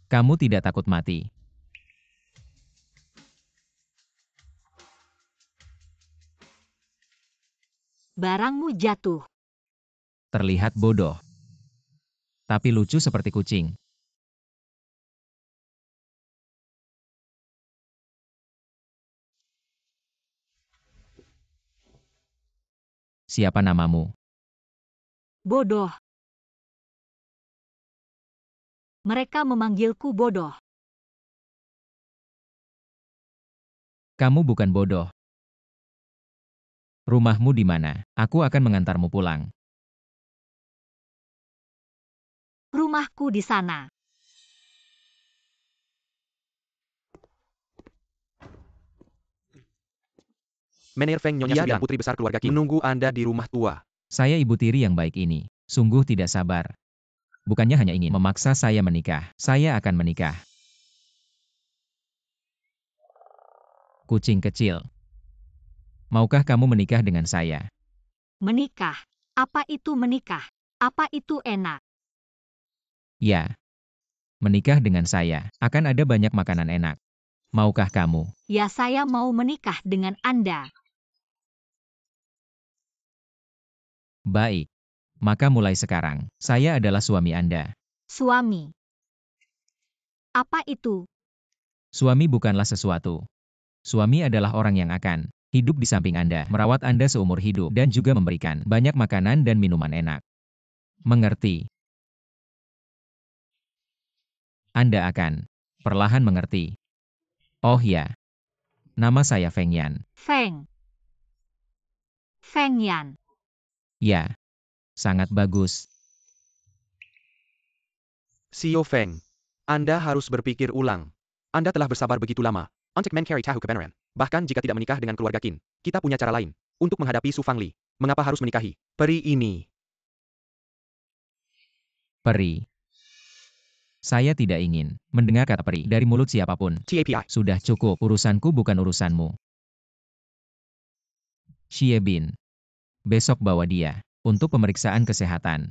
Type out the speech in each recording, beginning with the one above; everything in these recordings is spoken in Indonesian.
Kamu tidak takut mati. Barangmu jatuh. Terlihat bodoh. Tapi lucu seperti kucing. Siapa namamu? Bodoh. Mereka memanggilku bodoh. Kamu bukan bodoh. Rumahmu di mana? Aku akan mengantarmu pulang. Rumahku di sana. Menir Feng Nyonya 9 putri besar keluarga Qin menunggu Anda di rumah tua. Saya ibu tiri yang baik ini. Sungguh tidak sabar. Bukannya hanya ingin memaksa saya menikah. Saya akan menikah. Kucing kecil. Maukah kamu menikah dengan saya? Menikah. Apa itu menikah? Apa itu enak? Ya. Menikah dengan saya. Akan ada banyak makanan enak. Maukah kamu? Ya, saya mau menikah dengan Anda. Baik. Maka mulai sekarang, saya adalah suami Anda. Suami. Apa itu? Suami bukanlah sesuatu. Suami adalah orang yang akan hidup di samping Anda, merawat Anda seumur hidup, dan juga memberikan banyak makanan dan minuman enak. Mengerti? Anda akan perlahan mengerti. Oh ya, nama saya Feng Yan. Feng. Feng Yan. Ya, sangat bagus. Xiao Feng. Anda harus berpikir ulang. Anda telah bersabar begitu lama untuk mencari tahu kebenaran. Bahkan jika tidak menikah dengan keluarga Qin, kita punya cara lain untuk menghadapi Su Fangli. Mengapa harus menikahi peri ini? Peri. Saya tidak ingin mendengar kata peri dari mulut siapapun. TAPI. Sudah cukup, urusanku bukan urusanmu. Xie Bin. Besok bawa dia untuk pemeriksaan kesehatan.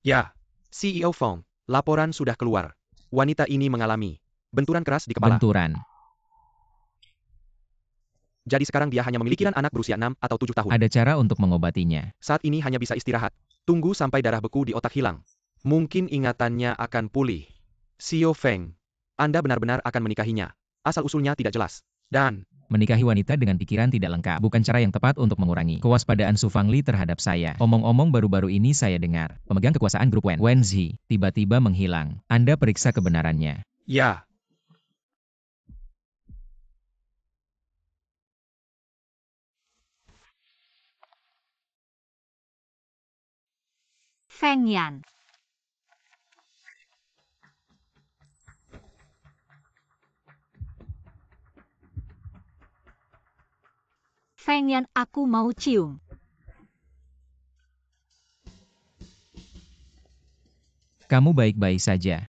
Ya, CEO Feng. Laporan sudah keluar. Wanita ini mengalami benturan keras di kepala. Benturan. Jadi sekarang dia hanya memiliki anak berusia 6 atau 7 tahun. Ada cara untuk mengobatinya. Saat ini hanya bisa istirahat. Tunggu sampai darah beku di otak hilang. Mungkin ingatannya akan pulih. Xiao Feng. Anda benar-benar akan menikahinya. Asal-usulnya tidak jelas. Dan Menikahi wanita dengan pikiran tidak lengkap bukan cara yang tepat untuk mengurangi kewaspadaan Su Fangli terhadap saya. Omong-omong baru-baru ini saya dengar, pemegang kekuasaan grup Wenzi tiba-tiba menghilang. Anda periksa kebenarannya. ya, Feng Yan. Feng Yan, aku mau cium. Kamu baik-baik saja.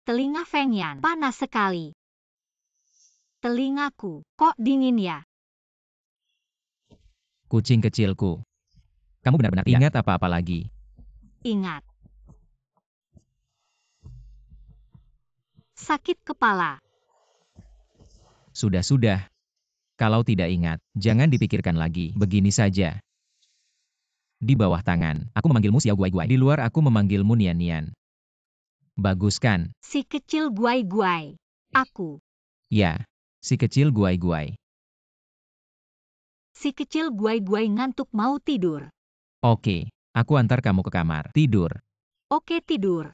Telinga Feng Yan panas sekali. Telingaku, kok dingin ya? Kucing kecilku. Kamu benar-benar ingat apa-apa lagi? Ingat. Sakit kepala. Sudah-sudah. Kalau tidak ingat, jangan dipikirkan lagi. Begini saja. Di bawah tangan, aku memanggilmu Xiao Guai Guai. Di luar aku memanggilmu Nian Nian. Bagus kan? Si kecil guai-guai. Aku. Ya, si kecil Guai Guai. Si kecil guai-guai ngantuk mau tidur. Oke, aku antar kamu ke kamar. Tidur. Oke, tidur.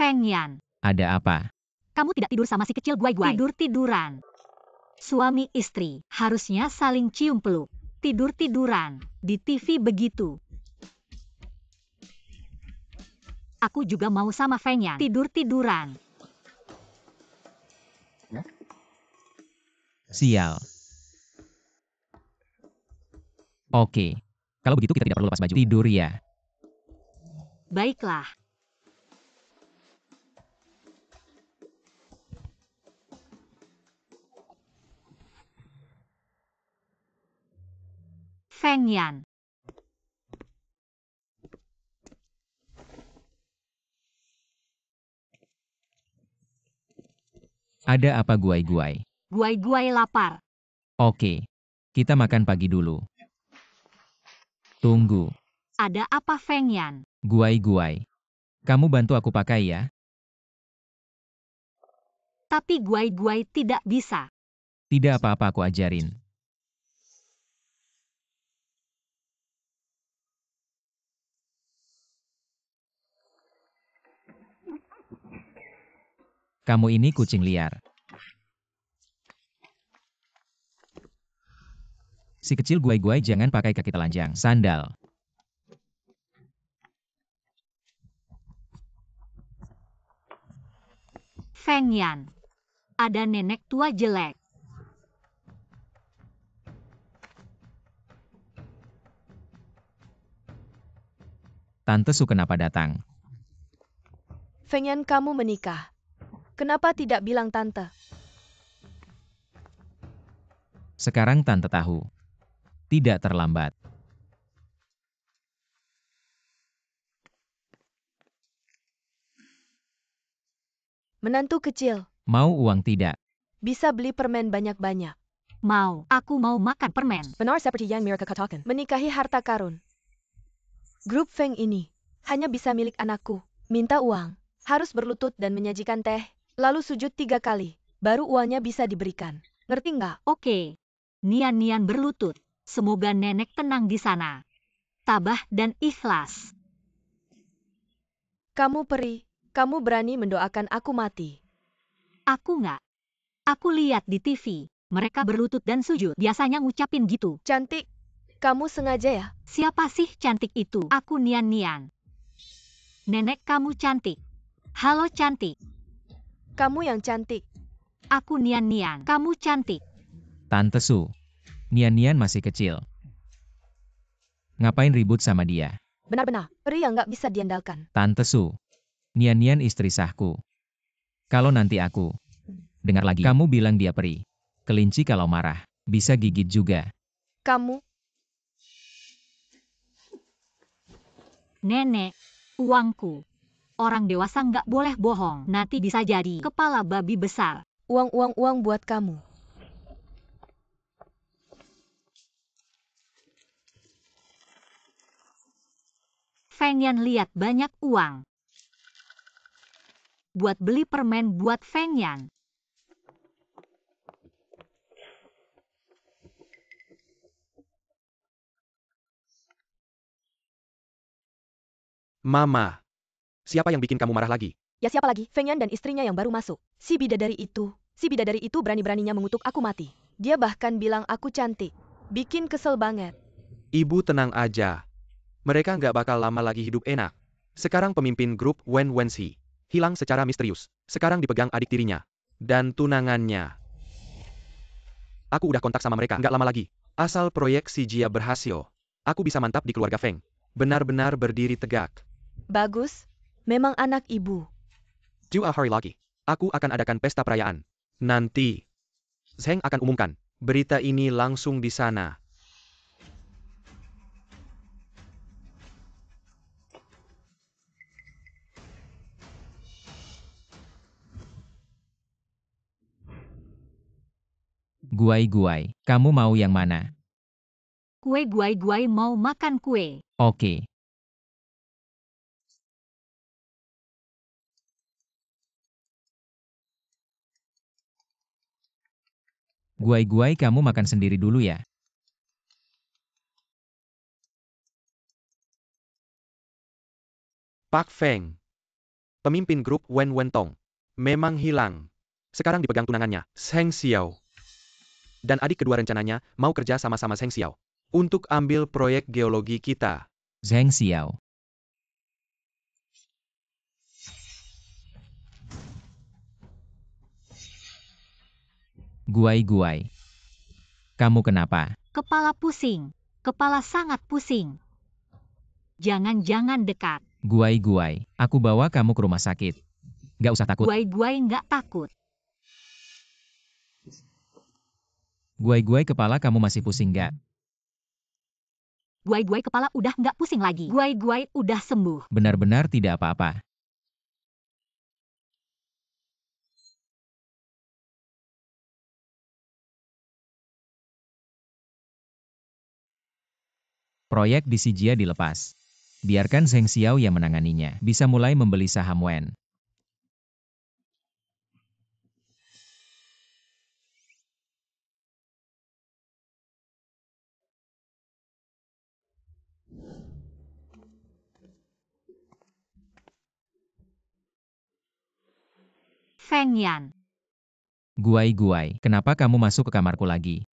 Feng Yan. Ada apa? Kamu tidak tidur sama si kecil guai-guai. Tidur-tiduran. Suami istri harusnya saling cium peluk. Tidur-tiduran. Di TV begitu. Aku juga mau sama Feng Yan. Tidur-tiduran. Sial. Oke. Kalau begitu kita tidak perlu lepas baju. Tidur ya. Baiklah. Feng Yan. Ada apa guai-guai? Guai-guai lapar. Oke. Kita makan pagi dulu. Tunggu. Ada apa Feng Yan? Guai-guai. Kamu bantu aku pakai ya. Tapi guai-guai tidak bisa. Tidak apa-apa aku ajarin. Kamu ini kucing liar. Si kecil guai-guai jangan pakai kaki telanjang. Sandal. Feng Yan. Ada nenek tua jelek. Tante Su kenapa datang? Feng Yan, kamu menikah. Kenapa tidak bilang tante? Sekarang tante tahu. Tidak terlambat. Menantu kecil, Mau uang tidak? bisa beli permen banyak-banyak. Mau, aku mau makan permen. Benar seperti yang mereka katakan. Menikahi harta karun. Grup Feng ini hanya bisa milik anakku. Minta uang, harus berlutut dan menyajikan teh, lalu sujud 3 kali, baru uangnya bisa diberikan. Ngerti nggak? Oke. Nian-nian berlutut. Semoga nenek tenang di sana. Tabah dan ikhlas. Kamu peri, kamu berani mendoakan aku mati. Aku nggak. Aku lihat di TV. Mereka berlutut dan sujud. Biasanya ngucapin gitu. Cantik, kamu sengaja ya? Siapa sih cantik itu? Aku Nian-nian. Nenek kamu cantik. Halo cantik. Kamu yang cantik. Aku Nian-nian. Kamu cantik. Tante Su. Nian-nian masih kecil. Ngapain ribut sama dia? Benar-benar, peri yang nggak bisa diandalkan. Tante Su. Nian-nian istri sahku. Kalau nanti aku dengar lagi kamu bilang dia peri. Kelinci kalau marah, bisa gigit juga. Kamu, Nenek, uangku. Orang dewasa nggak boleh bohong. Nanti bisa jadi kepala babi besar. uang buat kamu. Feng Yan lihat banyak uang. Buat beli permen buat Feng Yan. Mama. Siapa yang bikin kamu marah lagi? Ya siapa lagi? Feng Yan dan istrinya yang baru masuk. Si bidadari itu berani-beraninya mengutuk aku mati. Dia bahkan bilang aku cantik. Bikin kesel banget. Ibu tenang aja. Mereka nggak bakal lama lagi hidup enak. Sekarang pemimpin grup Wen Wenxi hilang secara misterius. Sekarang dipegang adik tirinya. Dan tunangannya. Aku udah kontak sama mereka nggak lama lagi. Asal proyek si Jia berhasil, aku bisa mantap di keluarga Feng. Benar-benar berdiri tegak. Bagus. Memang anak ibu. 2 hari lagi, aku akan adakan pesta perayaan. Nanti, Zheng akan umumkan berita ini langsung di sana. Guai-guai, kamu mau yang mana? Kue guai-guai mau makan kue. Oke. Guai-guai kamu makan sendiri dulu ya. Pak Feng, pemimpin grup Wen Wentong, memang hilang. Sekarang dipegang tunangannya, Zheng Xiao. Dan adik kedua rencananya mau kerja sama-sama Zheng Xiao untuk ambil proyek geologi kita. Zheng Xiao. Guai-guai. Kamu kenapa? Kepala pusing. Kepala sangat pusing. Jangan-jangan dekat. Guai, aku bawa kamu ke rumah sakit. Gak usah takut. Guai nggak takut. Guai, kepala kamu masih pusing gak? Guai kepala udah nggak pusing lagi. Guai udah sembuh. Benar-benar tidak apa-apa. Proyek di Sijia dilepas. Biarkan Zheng Xiao yang menanganinya. Bisa mulai membeli saham Wen. Feng Yan. Guai, kenapa kamu masuk ke kamarku lagi?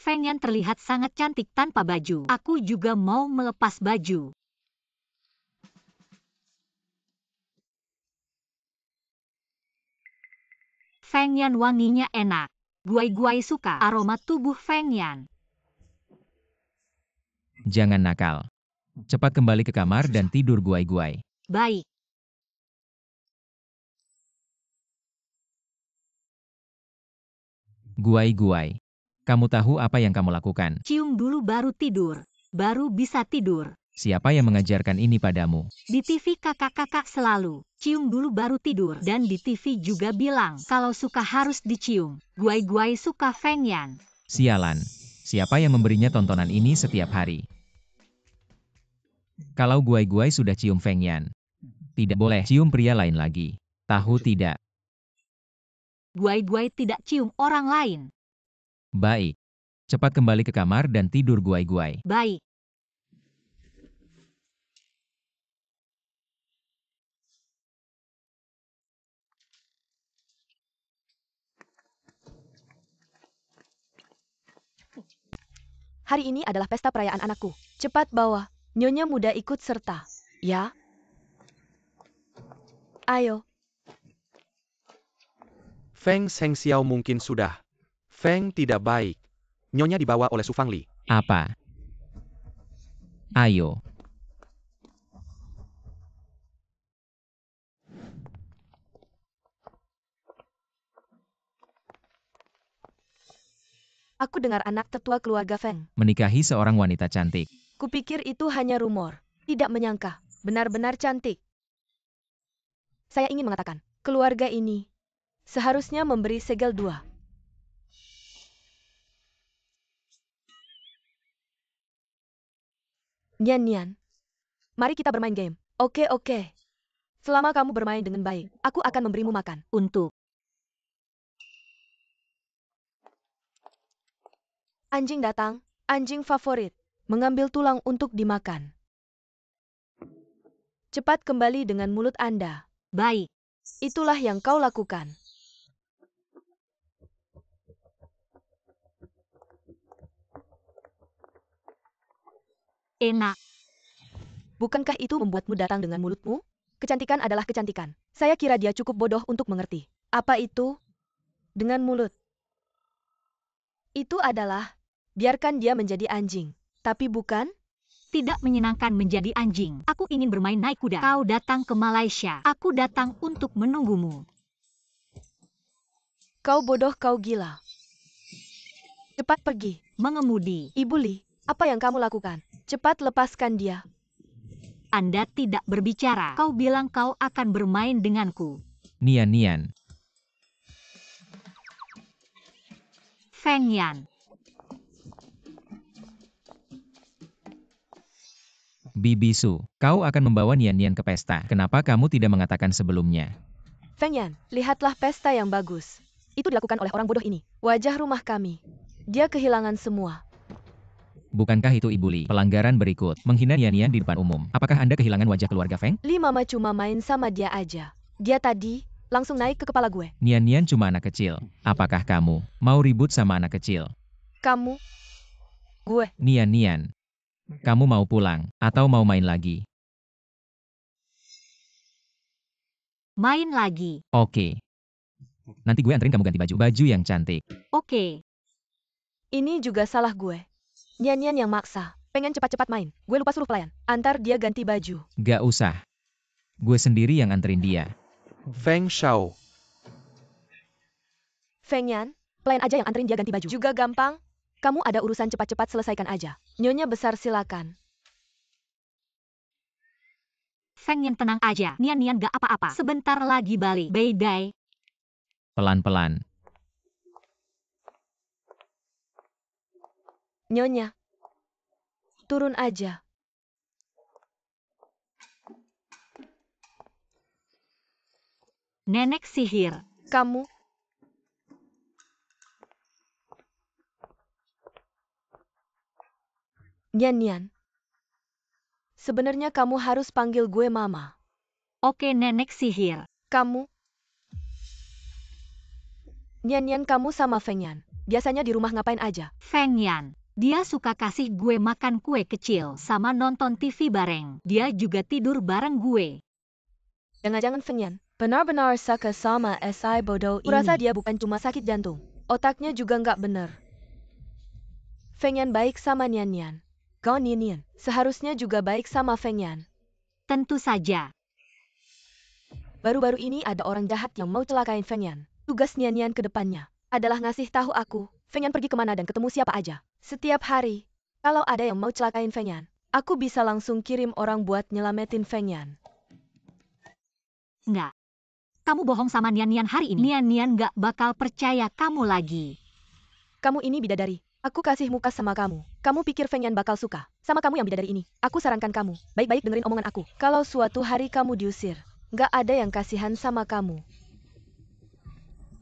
Feng Yan terlihat sangat cantik tanpa baju. Aku juga mau melepas baju. Feng Yan wanginya enak. Guai suka aroma tubuh Feng Yan. Jangan nakal. Cepat kembali ke kamar dan tidur Guai. Baik. Guai, kamu tahu apa yang kamu lakukan? Cium dulu baru tidur. Baru bisa tidur. Siapa yang mengajarkan ini padamu? Di TV kakak-kakak selalu. Cium dulu baru tidur. Dan di TV juga bilang kalau suka harus dicium. Guai suka Feng Yan. Sialan. Siapa yang memberinya tontonan ini setiap hari? Kalau Guai sudah cium Feng Yan, tidak boleh cium pria lain lagi. Tahu tidak? Guai tidak cium orang lain. Baik. Cepat kembali ke kamar dan tidur Guai. Baik. Hari ini adalah pesta perayaan anakku. Cepat bawa. Nyonya muda ikut serta. Ya? Ayo. Feng Zheng Xiao mungkin sudah. Feng tidak baik. Nyonya dibawa oleh Su Fangli. Apa? Ayo. Aku dengar anak tetua keluarga Feng. Menikahi seorang wanita cantik. Kupikir itu hanya rumor. Tidak menyangka. Benar-benar cantik. Saya ingin mengatakan, keluarga ini seharusnya memberi segel 2. Nian. Mari kita bermain game. Oke. Selama kamu bermain dengan baik, aku akan memberimu makan. Untuk. Anjing datang, anjing favorit, mengambil tulang untuk dimakan. Cepat kembali dengan mulut Anda. Baik. Itulah yang kau lakukan. Enak. Bukankah itu membuatmu datang dengan mulutmu? Kecantikan adalah kecantikan. Saya kira dia cukup bodoh untuk mengerti. Apa itu? Dengan mulut. Itu adalah, biarkan dia menjadi anjing. Tapi bukan? Tidak menyenangkan menjadi anjing. Aku ingin bermain naik kuda. Kau datang ke Malaysia. Aku datang untuk menunggumu. Kau bodoh, kau gila. Cepat pergi. Mengemudi. Ibu Li, apa yang kamu lakukan? Cepat lepaskan dia. Anda tidak berbicara. Kau bilang kau akan bermain denganku. Nian. Feng Yan. Bibi Su, kau akan membawa Nian ke pesta. Kenapa kamu tidak mengatakan sebelumnya? Feng Yan, lihatlah pesta yang bagus. Itu dilakukan oleh orang bodoh ini. Wajah rumah kami. Dia kehilangan semua. Bukankah itu Ibu Li? Pelanggaran berikut, menghina Nian di depan umum. Apakah Anda kehilangan wajah keluarga Feng? Li Mama cuma main sama dia aja. Dia tadi langsung naik ke kepala gue. Nian cuma anak kecil. Apakah kamu mau ribut sama anak kecil? Kamu? Gue? Nian. Kamu mau pulang atau mau main lagi? main lagi. Oke. Nanti gue anterin kamu ganti baju. Baju yang cantik. Oke. Ini juga salah gue. Nian yang maksa. Pengen cepat-cepat main. Gue lupa suruh pelayan. Antar dia ganti baju. Gak usah. Gue sendiri yang anterin dia. Feng Shao. Feng Yan, pelayan aja yang anterin dia ganti baju. Juga gampang. Kamu ada urusan cepat-cepat selesaikan aja. Nyonya besar silakan. Feng Yan tenang aja. Nian gak apa-apa. Sebentar lagi balik. Beidai. Pelan-pelan. Nyonya. Turun aja. Nenek sihir. Kamu. Nian. Sebenarnya kamu harus panggil gue Mama. Oke nenek sihir. Kamu. Nian kamu sama Feng Yan. Biasanya di rumah ngapain aja? Feng Yan. Dia suka kasih gue makan kue kecil sama nonton TV bareng. Dia juga tidur bareng gue. Jangan-jangan Feng Yan benar-benar suka sama SI bodoh ini. Kurasa dia bukan cuma sakit jantung. Otaknya juga nggak bener. Feng Yan baik sama Nian. Kau Nian seharusnya juga baik sama Feng Yan. Tentu saja. Baru-baru ini ada orang jahat yang mau celakain Feng Yan. Tugas Nian ke depannya adalah ngasih tahu aku Feng Yan pergi kemana dan ketemu siapa aja. Setiap hari, kalau ada yang mau celakain Feng Yan, aku bisa langsung kirim orang buat nyelamatin Feng Yan. Nggak. Kamu bohong sama Nian hari ini. Nian nggak bakal percaya kamu lagi. Kamu ini bidadari. Aku kasih muka sama kamu. Kamu pikir Feng Yan bakal suka sama kamu yang bidadari ini? Aku sarankan kamu, baik-baik dengerin omongan aku. Kalau suatu hari kamu diusir, nggak ada yang kasihan sama kamu.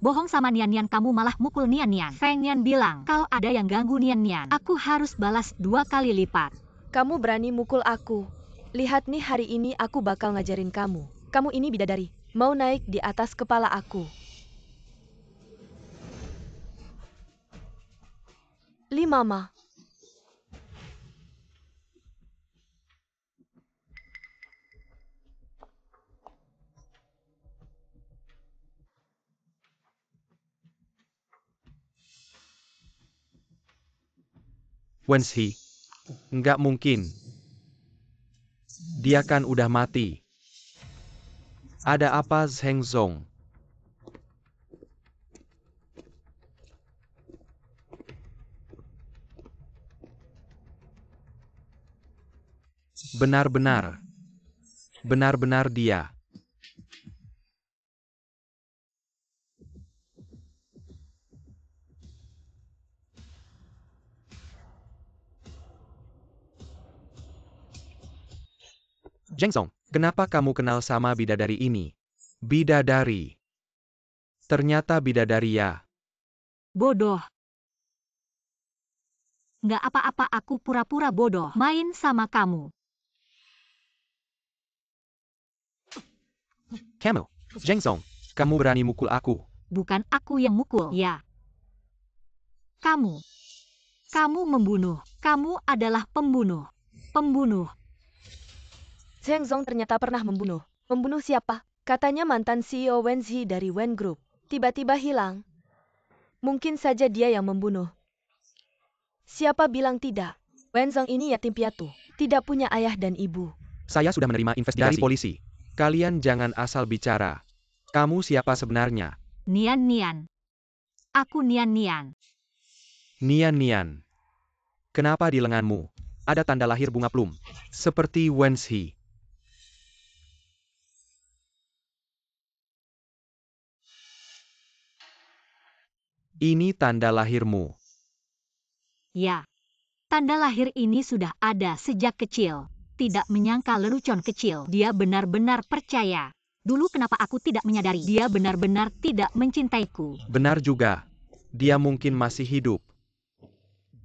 Bohong sama Nian kamu malah mukul Nian. Feng Yan bilang, kalau ada yang ganggu Nian, aku harus balas 2 kali lipat. Kamu berani mukul aku. Lihat nih hari ini aku bakal ngajarin kamu. Kamu ini bidadari, mau naik di atas kepala aku. Mama. Wenshi. Nggak mungkin. Dia kan udah mati. Ada apa Zheng Zong? Benar-benar dia. Zheng Zong, kenapa kamu kenal sama bidadari ini? Bidadari. Ternyata bidadari ya. Bodoh. Nggak apa-apa aku pura-pura bodoh. Main sama kamu. Kamu, Zheng Zong, kamu berani mukul aku. Bukan aku yang mukul, ya. Kamu. Kamu membunuh. Kamu adalah pembunuh. Pembunuh. Zheng Zong ternyata pernah membunuh. Membunuh siapa? Katanya mantan CEO Wenzi dari Wen Group. Tiba-tiba hilang. Mungkin saja dia yang membunuh. Siapa bilang tidak? Wen Zong ini yatim piatu. Tidak punya ayah dan ibu. Saya sudah menerima investigasi dari polisi. Kalian jangan asal bicara. Kamu siapa sebenarnya? Nian. Aku Nian. Nian. Kenapa di lenganmu ada tanda lahir bunga plum? Seperti Wenshi. Ini tanda lahirmu. Ya. Tanda lahir ini sudah ada sejak kecil. Tidak menyangka lelucon kecil. Dia benar-benar percaya. Dulu kenapa aku tidak menyadari? Dia benar-benar tidak mencintaiku. Benar juga. Dia mungkin masih hidup.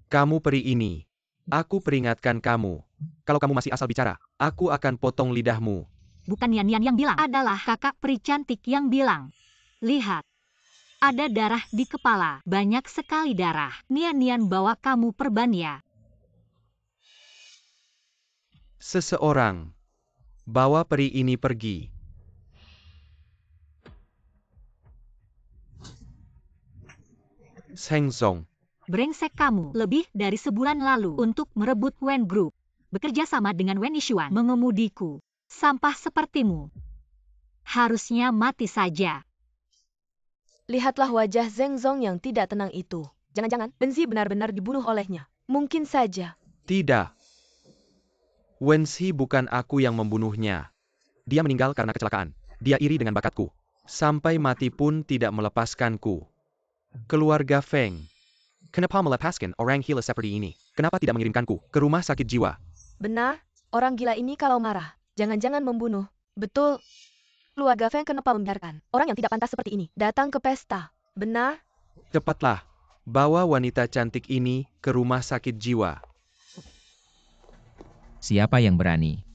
Kamu peri ini. Aku peringatkan kamu. Kalau kamu masih asal bicara, aku akan potong lidahmu. Bukan Nian yang bilang. Adalah kakak peri cantik yang bilang. Lihat. Ada darah di kepala. Banyak sekali darah. Nian bawa kamu perban ya. Seseorang bawa peri ini pergi. Zheng Zong. Brengsek kamu, lebih dari sebulan lalu untuk merebut Wen Group. Bekerja sama dengan Wen Yishuan mengemudiku. Sampah sepertimu. Harusnya mati saja. Lihatlah wajah Zheng Zong yang tidak tenang itu. Jangan-jangan Wenzi benar-benar dibunuh olehnya. Mungkin saja. Tidak. Wenzi bukan aku yang membunuhnya. Dia meninggal karena kecelakaan. Dia iri dengan bakatku. Sampai mati pun tidak melepaskanku. Keluarga Feng. Kenapa melepaskan orang gila seperti ini? Kenapa tidak mengirimkanku ke rumah sakit jiwa? Benar, orang gila ini kalau marah, jangan-jangan membunuh. Betul. Keluarga Feng kenapa membiarkan orang yang tidak pantas seperti ini datang ke pesta? Benar? Cepatlah. Bawa wanita cantik ini ke rumah sakit jiwa. Siapa yang berani?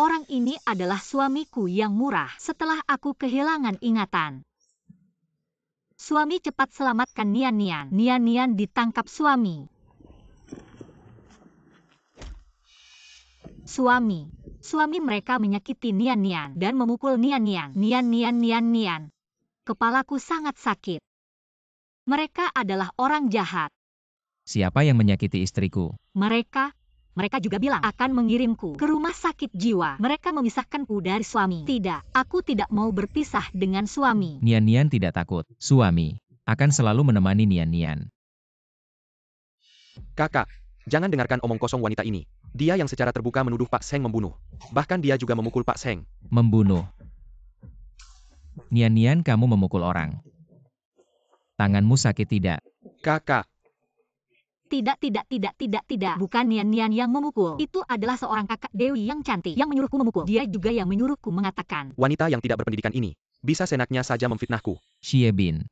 Orang ini adalah suamiku yang murah setelah aku kehilangan ingatan. Suami cepat selamatkan Nian Nian. Nian Nian ditangkap suami. Suami mereka menyakiti Nian Nian dan memukul Nian Nian. Nian Nian Nian Nian. Kepalaku sangat sakit. Mereka adalah orang jahat. Siapa yang menyakiti istriku? Mereka juga bilang akan mengirimku ke rumah sakit jiwa. Mereka memisahkanku dari suami. Tidak, aku tidak mau berpisah dengan suami. Nian Nian tidak takut. Suami akan selalu menemani Nian Nian. Kakak, jangan dengarkan omong kosong wanita ini. Dia yang secara terbuka menuduh Pak Seng membunuh. Bahkan dia juga memukul Pak Seng. Membunuh. Nian Nian, kamu memukul orang. Tanganmu sakit tidak? Kakak, Tidak. Bukan Nian Nian yang memukul. Itu adalah seorang kakak Dewi yang cantik yang menyuruhku memukul. Dia juga yang menyuruhku mengatakan. wanita yang tidak berpendidikan ini bisa senaknya saja memfitnahku. Xie Bin.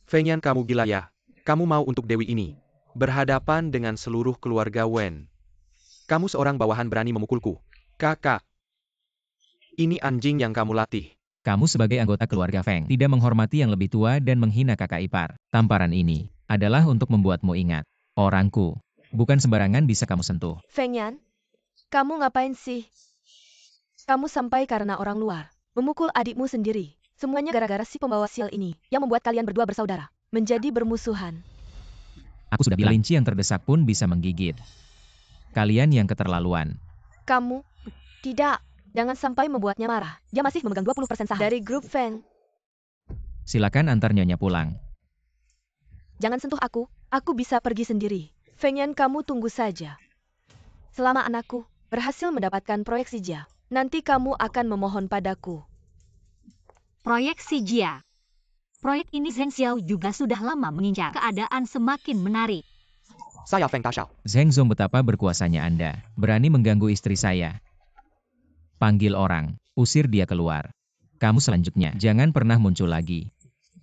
Fengyan, kamu gila ya? Kamu mau untuk Dewi ini berhadapan dengan seluruh keluarga Wen. Kamu seorang bawahan berani memukulku. Kakak, ini anjing yang kamu latih. Kamu sebagai anggota keluarga Feng tidak menghormati yang lebih tua dan menghina kakak ipar. Tamparan ini adalah untuk membuatmu ingat. Orangku. Bukan sembarangan bisa kamu sentuh. Feng Yan, kamu ngapain sih? Kamu sampai karena orang luar. Memukul adikmu sendiri. Semuanya gara-gara si pembawa sial ini yang membuat kalian berdua bersaudara. Menjadi bermusuhan. Aku sudah bilang, kelinci yang terdesak pun bisa menggigit. Kalian yang keterlaluan. Kamu? Tidak. Jangan sampai membuatnya marah. Dia masih memegang 20% saham dari grup Feng. Silakan antar nyonya pulang. Jangan sentuh aku. Aku bisa pergi sendiri. Feng Yan, kamu tunggu saja. Selama anakku berhasil mendapatkan proyek Sijia, nanti kamu akan memohon padaku. Proyek Sijia. Proyek ini Zheng Xiao juga sudah lama mengincar. Keadaan semakin menarik. Saya Feng Tashao. Zheng Zong, betapa berkuasanya Anda. Berani mengganggu istri saya. Panggil orang. Usir dia keluar. Kamu selanjutnya jangan pernah muncul lagi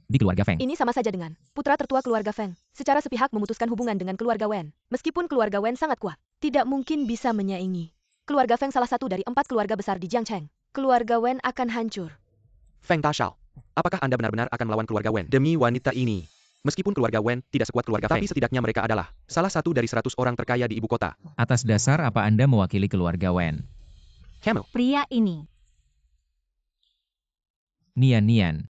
di keluarga Feng. Ini sama saja dengan putra tertua keluarga Feng. Secara sepihak memutuskan hubungan dengan keluarga Wen. Meskipun keluarga Wen sangat kuat, tidak mungkin bisa menyaingi. Keluarga Feng salah satu dari 4 keluarga besar di Jiangcheng. Keluarga Wen akan hancur. Feng Tashao. Apakah Anda benar-benar akan melawan keluarga Wen demi wanita ini? Meskipun keluarga Wen tidak sekuat keluarga Feng, tapi setidaknya mereka adalah salah satu dari 100 orang terkaya di ibu kota. Atas dasar apa Anda mewakili keluarga Wen? Kamu. Pria ini. Nian Nian.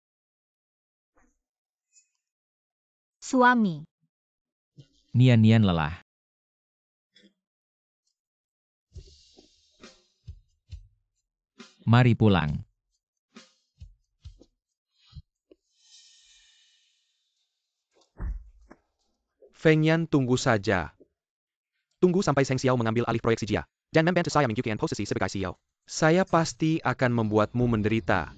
Suami. Nian Nian lelah. Mari pulang. Feng Yan, tunggu saja. Tunggu sampai Zheng Xiao mengambil alih proyek Sijia. Dan membantu saya mengikuti posisi sebagai CEO. Saya pasti akan membuatmu menderita.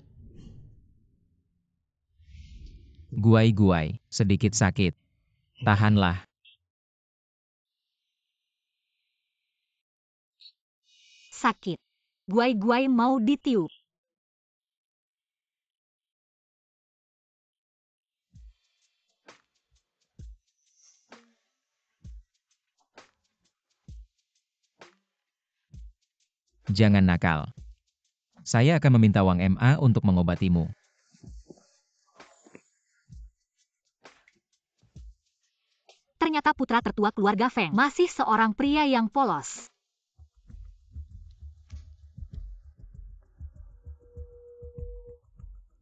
Guai-guai, sedikit sakit. Tahanlah. Sakit. Guai-guai mau ditiup. Jangan nakal. Saya akan meminta uang MA untuk mengobatimu. Ternyata putra tertua keluarga Feng masih seorang pria yang polos.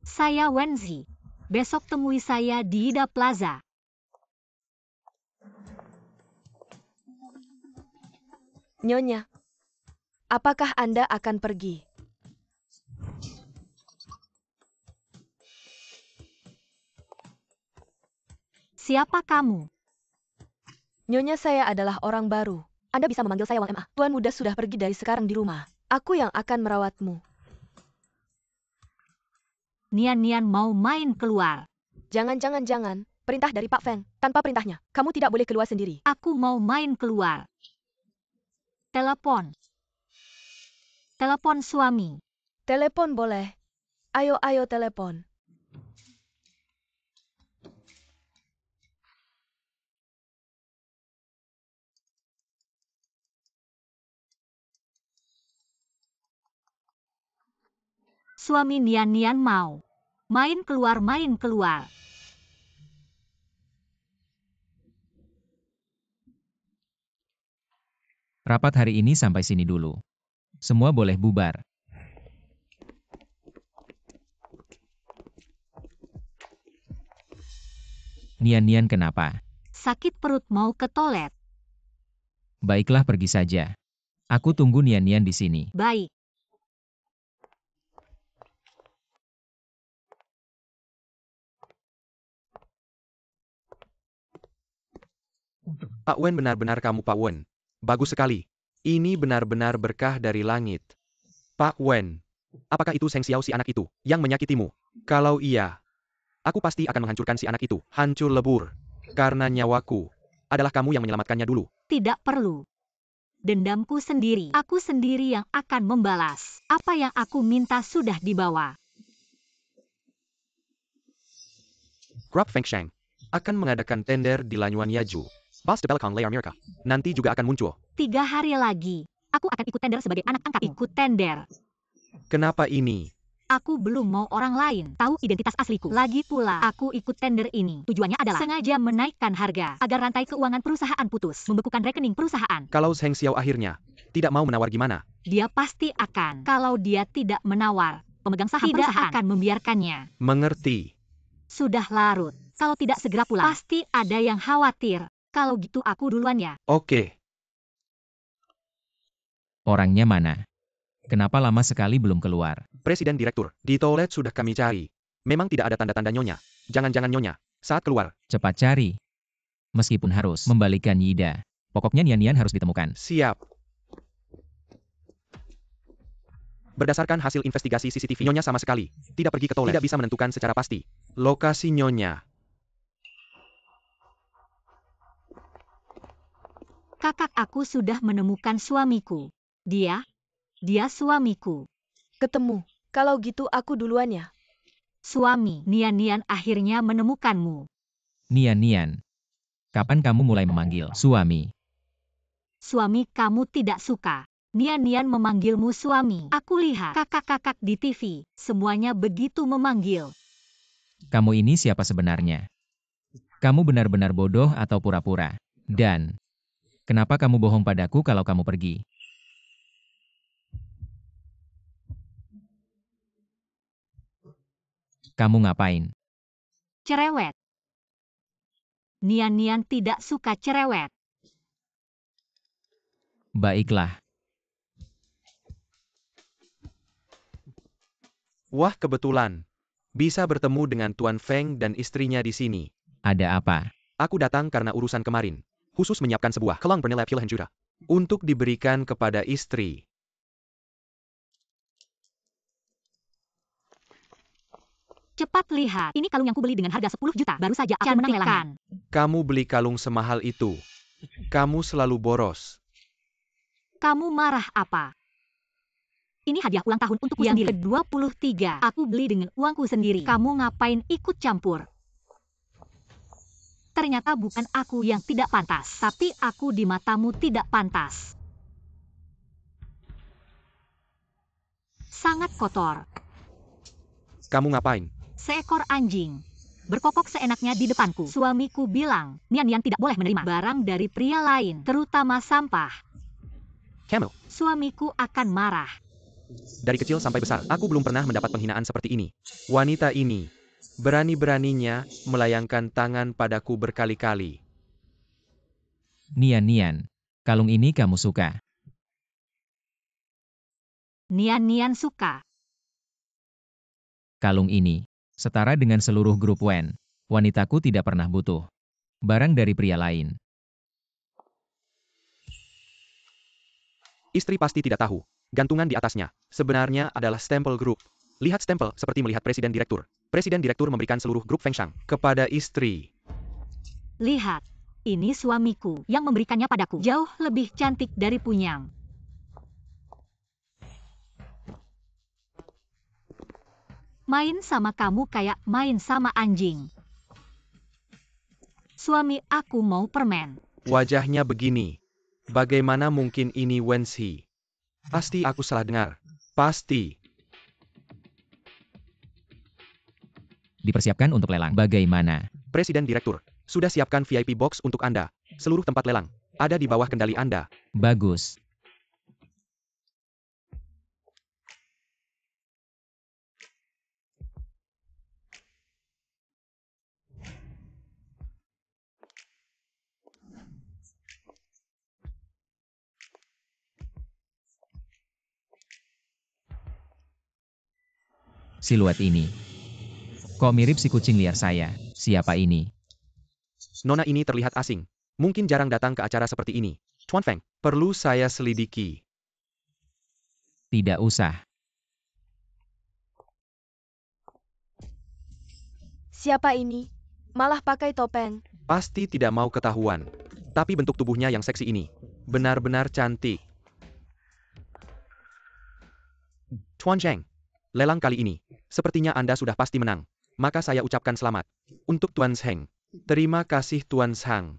Saya Wenzi. Besok temui saya di Ida Plaza. Nyonya, apakah Anda akan pergi? Siapa kamu? Nyonya, saya adalah orang baru. Anda bisa memanggil saya Wang Ma. Tuan muda sudah pergi dari sekarang di rumah. Aku yang akan merawatmu. Nian mau main keluar. Jangan. Perintah dari Pak Feng. Tanpa perintahnya, kamu tidak boleh keluar sendiri. Aku mau main keluar. Telepon. Telepon suami. Telepon boleh. Ayo telepon. Suami Nian mau. Main keluar. Rapat hari ini sampai sini dulu. Semua boleh bubar. Nian kenapa? Sakit perut mau ke toilet. Baiklah, pergi saja. Aku tunggu Nian di sini. Baik. Pak Wen, benar-benar kamu Pak Wen. Bagus sekali. Ini benar-benar berkah dari langit. Pak Wen, apakah itu Seng Xiao si anak itu yang menyakitimu? Kalau iya, aku pasti akan menghancurkan si anak itu. Hancur lebur. Karena nyawaku adalah kamu yang menyelamatkannya dulu. Tidak perlu. Dendamku sendiri. Aku sendiri yang akan membalas. Apa yang aku minta sudah dibawa. Grup Feng Sheng akan mengadakan tender di Lanyuan Yaju. Bas de Belakang Layar Mirka nanti juga akan muncul. 3 hari lagi. Aku akan ikut tender sebagai anak angkat. Ikut tender. Kenapa ini? Aku belum mau orang lain tahu identitas asliku. Lagi pula, aku ikut tender ini. Tujuannya adalah sengaja menaikkan harga agar rantai keuangan perusahaan putus, membekukan rekening perusahaan. Kalau Seng Xiao akhirnya tidak mau menawar gimana? Dia pasti akan. Kalau dia tidak menawar, pemegang saham tidak perusahaan akan membiarkannya. Mengerti. Sudah larut. Kalau tidak segera pulang, pasti ada yang khawatir. Kalau gitu aku duluan ya. Oke. Orangnya mana? Kenapa lama sekali belum keluar? Presiden Direktur, di toilet sudah kami cari. Memang tidak ada tanda-tanda nyonya. Jangan-jangan nyonya saat keluar. Cepat cari. Meskipun harus membalikan Yida. Pokoknya Nian harus ditemukan. Siap. Berdasarkan hasil investigasi CCTV, nyonya sama sekali tidak pergi ke toilet. Tidak bisa menentukan secara pasti lokasi nyonya. Kakak, aku sudah menemukan suamiku. Dia suamiku. Ketemu. Kalau gitu aku duluan ya. Suami, Nian akhirnya menemukanmu. Nian. Kapan kamu mulai memanggil suami? Suami kamu tidak suka. Nian memanggilmu suami. Aku lihat kakak-kakak di TV. Semuanya begitu memanggil. Kamu ini siapa sebenarnya? Kamu benar-benar bodoh atau pura-pura? Dan kenapa kamu bohong padaku kalau kamu pergi? Kamu ngapain? Cerewet. Nian tidak suka cerewet. Baiklah. Wah, kebetulan. Bisa bertemu dengan Tuan Feng dan istrinya di sini. Ada apa? Aku datang karena urusan kemarin. Khusus menyiapkan sebuah kelang bernilai puluhan juta. Untuk diberikan kepada istri. Cepat lihat. Ini kalung yang kubeli dengan harga 10 juta. Baru saja aku menang lelangan. Kamu beli kalung semahal itu. Kamu selalu boros. Kamu marah apa? Ini hadiah ulang tahun untukku sendiri. Yang ke-23. Aku beli dengan uangku sendiri. Kamu ngapain ikut campur? Ternyata bukan aku yang tidak pantas. Tapi aku di matamu tidak pantas. sangat kotor. Kamu ngapain? Seekor anjing berkokok seenaknya di depanku. Suamiku bilang, Nian tidak boleh menerima barang dari pria lain, terutama sampah. Camel. Suamiku akan marah. Dari kecil sampai besar, aku belum pernah mendapat penghinaan seperti ini. Wanita ini berani-beraninya melayangkan tangan padaku berkali-kali. Nian, kalung ini kamu suka. Nian suka. Kalung ini setara dengan seluruh grup Wen. Wanitaku tidak pernah butuh barang dari pria lain. Istri pasti tidak tahu. Gantungan di atasnya sebenarnya adalah stempel grup. Lihat stempel seperti melihat presiden direktur. Presiden direktur memberikan seluruh grup Feng Shang kepada istri. Lihat, ini suamiku yang memberikannya padaku. Jauh lebih cantik dari Punyang. Main sama kamu kayak main sama anjing. Suami aku mau permen. Wajahnya begini. Bagaimana mungkin ini Wensi? Pasti aku salah dengar. Pasti. Dipersiapkan untuk lelang. Bagaimana? Presiden direktur, sudah siapkan VIP box untuk Anda. Seluruh tempat lelang ada di bawah kendali Anda. Bagus. Siluet ini. Kok mirip si kucing liar saya? Siapa ini? Nona ini terlihat asing. Mungkin jarang datang ke acara seperti ini. Tuan Feng, perlu saya selidiki. Tidak usah. Siapa ini? Malah pakai topeng. Pasti tidak mau ketahuan. Tapi bentuk tubuhnya yang seksi ini benar-benar cantik. Tuan Zheng, lelang kali ini sepertinya Anda sudah pasti menang. Maka saya ucapkan selamat. Untuk Tuan Zheng. Terima kasih Tuan Zhang.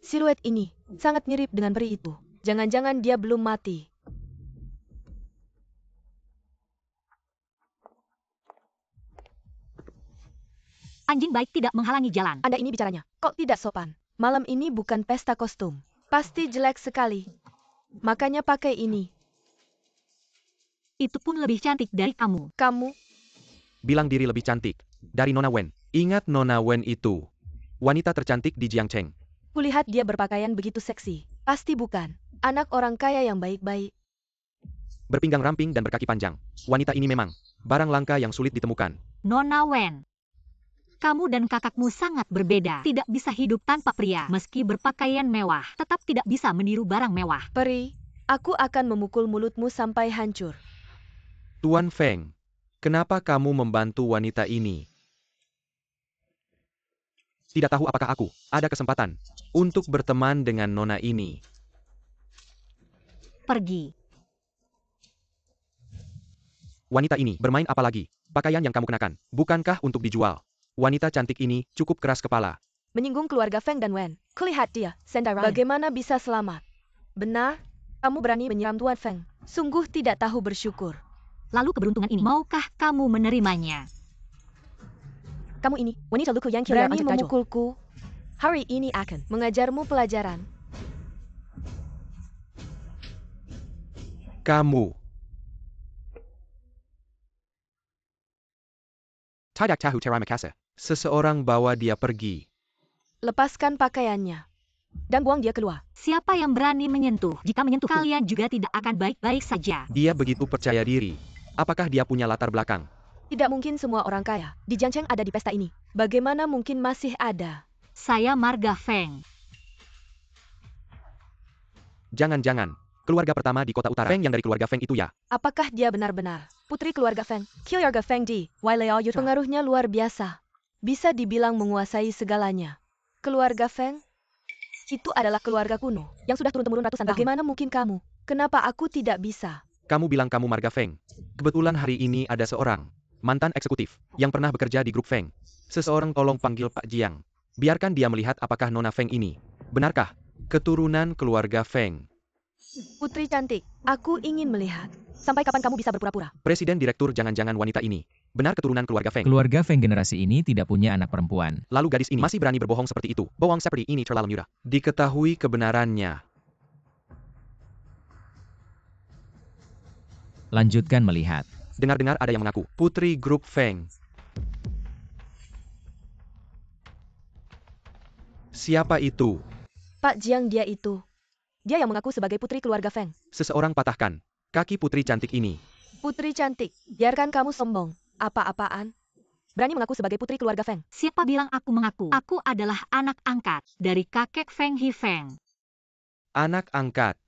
Siluet ini sangat mirip dengan peri itu. Jangan-jangan dia belum mati. Anjing baik tidak menghalangi jalan. Anda ini bicaranya, kok tidak sopan? Malam ini bukan pesta kostum. Pasti jelek sekali. Makanya pakai ini. Itu pun lebih cantik dari kamu. Kamu, Bilang diri lebih cantik. Dari Nona Wen. Ingat Nona Wen itu. Wanita tercantik di Jiangcheng. kulihat dia berpakaian begitu seksi. Pasti bukan. Anak orang kaya yang baik-baik. Berpinggang ramping dan berkaki panjang. Wanita ini memang barang langka yang sulit ditemukan. Nona Wen. Kamu dan kakakmu sangat berbeda. Tidak bisa hidup tanpa pria. Meski berpakaian mewah, tetap tidak bisa meniru barang mewah. Peri, aku akan memukul mulutmu sampai hancur. Tuan Feng, kenapa kamu membantu wanita ini? Tidak tahu apakah aku ada kesempatan untuk berteman dengan Nona ini. Pergi. Wanita ini bermain apa lagi? Pakaian yang kamu kenakan, bukankah untuk dijual? Wanita cantik ini cukup keras kepala. Menyinggung keluarga Feng dan Wen. Kulihat dia, Sendai Ryan. Bagaimana bisa selamat? Benar, kamu berani menyerang Tuan Feng. Sungguh tidak tahu bersyukur. Lalu keberuntungan ini, maukah kamu menerimanya? Kamu ini, wanita luku yang berani memukulku. Hari ini akan mengajarmu pelajaran. Kamu. Tidak tahu terima kasih. Seseorang bawa dia pergi. Lepaskan pakaiannya. Dan buang dia keluar. Siapa yang berani menyentuh? Jika menyentuh kalian juga tidak akan baik-baik saja. Dia begitu percaya diri. Apakah dia punya latar belakang? Tidak mungkin semua orang kaya di Jiangcheng ada di pesta ini. Bagaimana mungkin masih ada? Saya Marga Feng. Jangan-jangan. Keluarga pertama di kota utara. Feng yang dari keluarga Feng itu ya? Apakah dia benar-benar putri keluarga Feng? Keluarga Feng di Waileo Yuta. Pengaruhnya luar biasa. Bisa dibilang menguasai segalanya. Keluarga Feng itu adalah keluarga kuno yang sudah turun-temurun ratusan tahun. Bagaimana mungkin kamu? Kenapa aku tidak bisa? Kamu bilang kamu Marga Feng. Kebetulan hari ini ada seorang mantan eksekutif yang pernah bekerja di grup Feng. Seseorang tolong panggil Pak Jiang. Biarkan dia melihat apakah Nona Feng ini. Benarkah? Keturunan keluarga Feng. Putri cantik, aku ingin melihat. Sampai kapan kamu bisa berpura-pura? Presiden Direktur jangan-jangan wanita ini. Benar keturunan keluarga Feng. Keluarga Feng generasi ini tidak punya anak perempuan. Lalu gadis ini masih berani berbohong seperti itu. Bohong seperti ini terlalu mudah. Diketahui kebenarannya. Lanjutkan melihat. Dengar-dengar ada yang mengaku putri grup Feng. Siapa itu? Pak Jiang, dia itu. Dia yang mengaku sebagai putri keluarga Feng. Seseorang patahkan kaki putri cantik ini. Putri cantik, biarkan kamu sombong. Apa-apaan? Berani mengaku sebagai putri keluarga Feng. Siapa bilang aku mengaku? Aku adalah anak angkat dari kakek Feng He Feng. Anak angkat.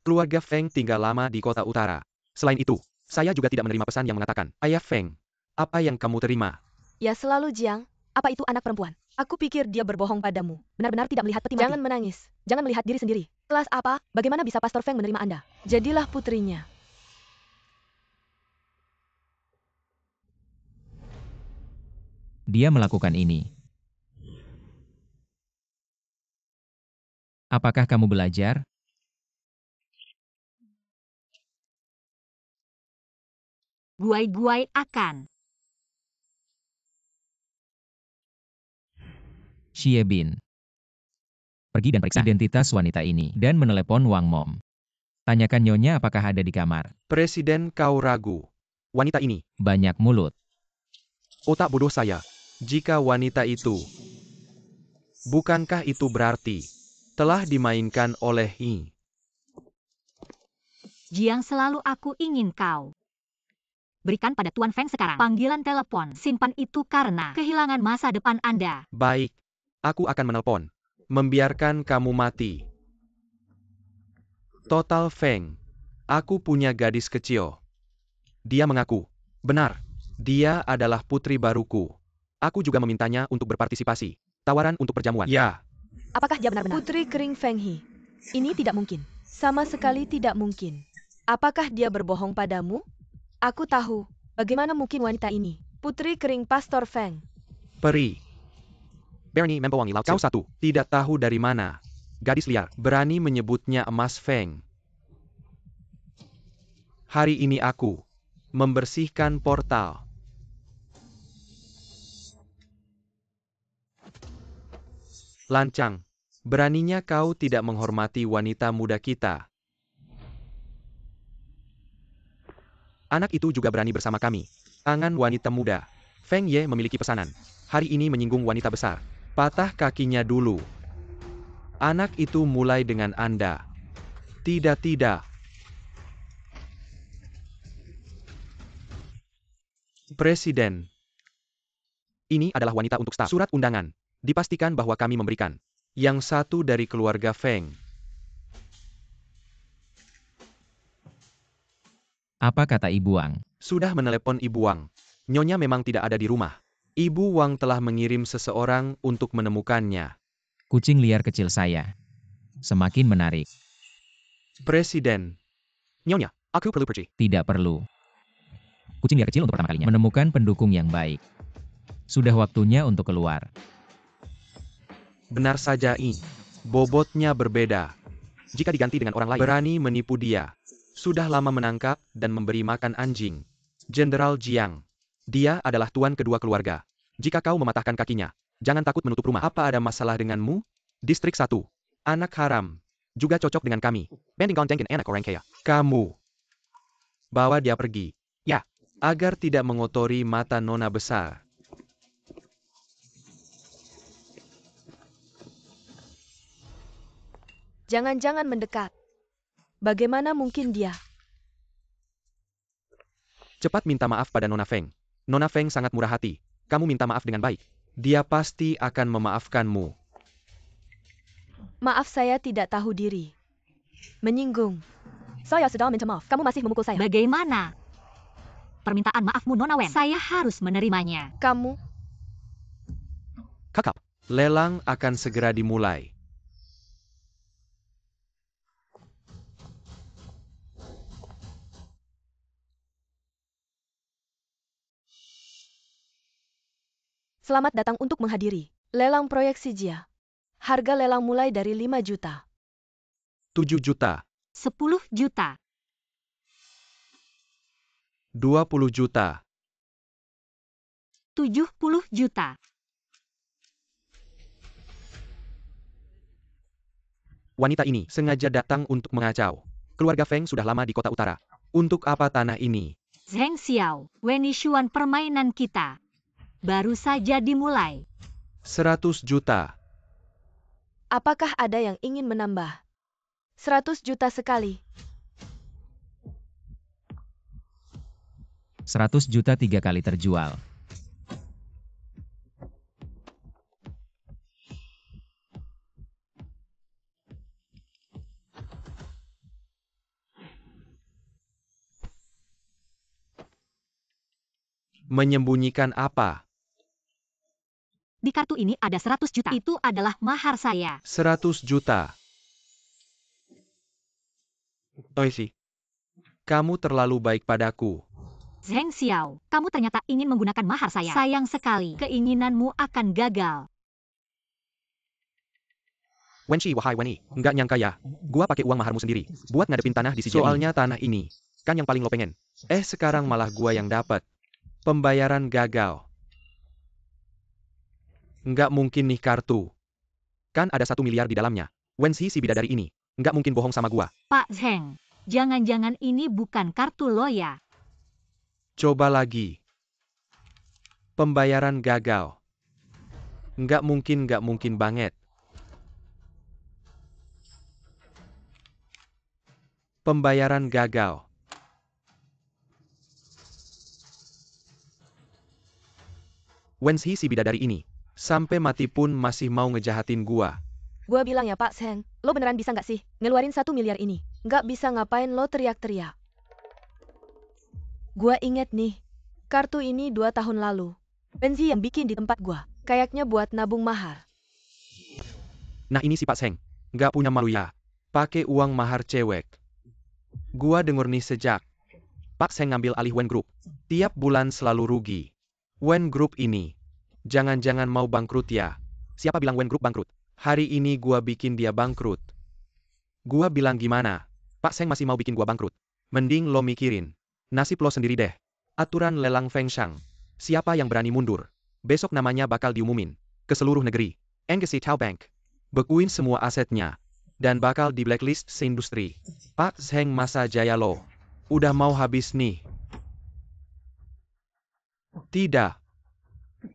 Keluarga Feng tinggal lama di kota utara. Selain itu, saya juga tidak menerima pesan yang mengatakan, Ayah Feng, apa yang kamu terima? Ya selalu Jiang, apa itu anak perempuan? Aku pikir dia berbohong padamu. Benar-benar tidak melihat peti mati. Jangan menangis, jangan melihat diri sendiri. Kelas apa? Bagaimana bisa Pastor Feng menerima Anda? Jadilah putrinya. Dia melakukan ini. Apakah kamu belajar? Guai-guai akan. Xie Bin. Pergi dan periksa identitas wanita ini dan menelepon Wang Mom. Tanyakan nyonya apakah ada di kamar. Presiden kau ragu. Wanita ini. Banyak mulut. Otak bodoh saya. Jika wanita itu. Bukankah itu berarti telah dimainkan oleh Yi? Jiang, selalu aku ingin kau berikan pada Tuan Feng sekarang. Panggilan telepon. Simpan itu karena kehilangan masa depan Anda. Baik. Aku akan menelpon. Membiarkan kamu mati. Total Feng. Aku punya gadis kecil. Dia mengaku. Benar. Dia adalah putri baruku. Aku juga memintanya untuk berpartisipasi. Tawaran untuk perjamuan. Ya. Apakah dia benar-benar putri kering Feng He? Ini tidak mungkin. Sama sekali tidak mungkin. Apakah dia berbohong padamu? Aku tahu. Bagaimana mungkin wanita ini putri kering Pastor Feng? Peri. Bernie membawangi laut. Kau satu. Tidak tahu dari mana. Gadis liar. Berani menyebutnya emas Feng. Hari ini aku membersihkan portal. Lancang. Beraninya kau tidak menghormati wanita muda kita. Anak itu juga berani bersama kami. Tangan wanita muda. Feng Ye memiliki pesanan. Hari ini menyinggung wanita besar. Patah kakinya dulu. Anak itu mulai dengan Anda. Tidak. Presiden. Ini adalah wanita untuk staf. Surat undangan. Dipastikan bahwa kami memberikan. Yang satu dari keluarga Feng. Apa kata Ibu Wang? Sudah menelepon Ibu Wang. Nyonya memang tidak ada di rumah. Ibu Wang telah mengirim seseorang untuk menemukannya. Kucing liar kecil saya. Semakin menarik. Presiden. Nyonya, aku perlu pergi. Tidak perlu. Kucing liar kecil untuk pertama kalinya menemukan pendukung yang baik. Sudah waktunya untuk keluar. Benar saja ini. Bobotnya berbeda. Jika diganti dengan orang lain, berani menipu dia. Sudah lama menangkap dan memberi makan anjing. Jenderal Jiang. Dia adalah tuan kedua keluarga. Jika kau mematahkan kakinya, jangan takut menutup rumah. Apa ada masalah denganmu? Distrik 1. Anak haram. Juga cocok dengan kami. Banding dengan anak orang kaya. Kamu. Bawa dia pergi. Ya. Agar tidak mengotori mata nona besar. Jangan-jangan mendekat. Bagaimana mungkin dia? Cepat minta maaf pada Nona Feng. Nona Feng sangat murah hati. Kamu minta maaf dengan baik. Dia pasti akan memaafkanmu. Maaf, saya tidak tahu diri. Menyinggung. Saya sudah minta maaf. Kamu masih memukul saya. Bagaimana permintaan maafmu, Nona Wen? Saya harus menerimanya. Kamu. Kakak. Lelang akan segera dimulai. Selamat datang untuk menghadiri Lelang proyek Sijia. Harga lelang mulai dari 5 juta. 7 juta. 10 juta. 20 juta. 70 juta. Wanita ini sengaja datang untuk mengacau. Keluarga Feng sudah lama di kota utara. Untuk apa tanah ini? Zheng Xiao, Wen Yishuan, permainan kita baru saja dimulai. 100 juta. Apakah ada yang ingin menambah? 100 juta sekali. 100 juta 3 kali terjual. Menyembunyikan apa? Di kartu ini ada 100 juta. Itu adalah mahar saya. 100 juta. Oishi. Kamu terlalu baik padaku. Zheng Xiao, kamu ternyata ingin menggunakan mahar saya. Sayang sekali, keinginanmu akan gagal. Wenshi, wahai Weni, nggak nyangka ya. Gua pakai uang maharmu sendiri, buat ngadepin tanah di Sijia ini. Soalnya tanah ini, kan yang paling lo pengen. Sekarang malah gua yang dapat. Pembayaran gagal. Nggak mungkin nih kartu. Kan ada 1 miliar di dalamnya. Wenshi si bidadari ini, nggak mungkin bohong sama gua. Pak Zheng, jangan-jangan ini bukan kartu lo ya? Coba lagi. Pembayaran gagal. Nggak mungkin banget. Pembayaran gagal. Wenshi si bidadari ini, sampai mati pun masih mau ngejahatin gua. Gua bilang ya Pak Zheng, lo beneran bisa nggak sih ngeluarin 1 miliar ini? Nggak bisa ngapain lo teriak-teriak. Gua inget nih, kartu ini 2 tahun lalu. Wenshi yang bikin di tempat gua, kayaknya buat nabung mahar. Nah ini si Pak Zheng, nggak punya malu ya. Pakai uang mahar cewek. Gua denger nih sejak Pak Zheng ngambil alih Wen Group. Tiap bulan selalu rugi. Wen Group ini, jangan-jangan mau bangkrut ya. Siapa bilang Wen Group bangkrut? Hari ini gua bikin dia bangkrut. Gua bilang gimana? Pak Zheng masih mau bikin gua bangkrut. Mending lo mikirin nasib lo sendiri deh. Aturan lelang Feng Shang. Siapa yang berani mundur? Besok namanya bakal diumumin ke seluruh negeri. Engagement Tao Bank. Bekuin semua asetnya. Dan bakal di blacklist seindustri. Pak Zheng masa jaya lo. Udah mau habis nih. Tidak.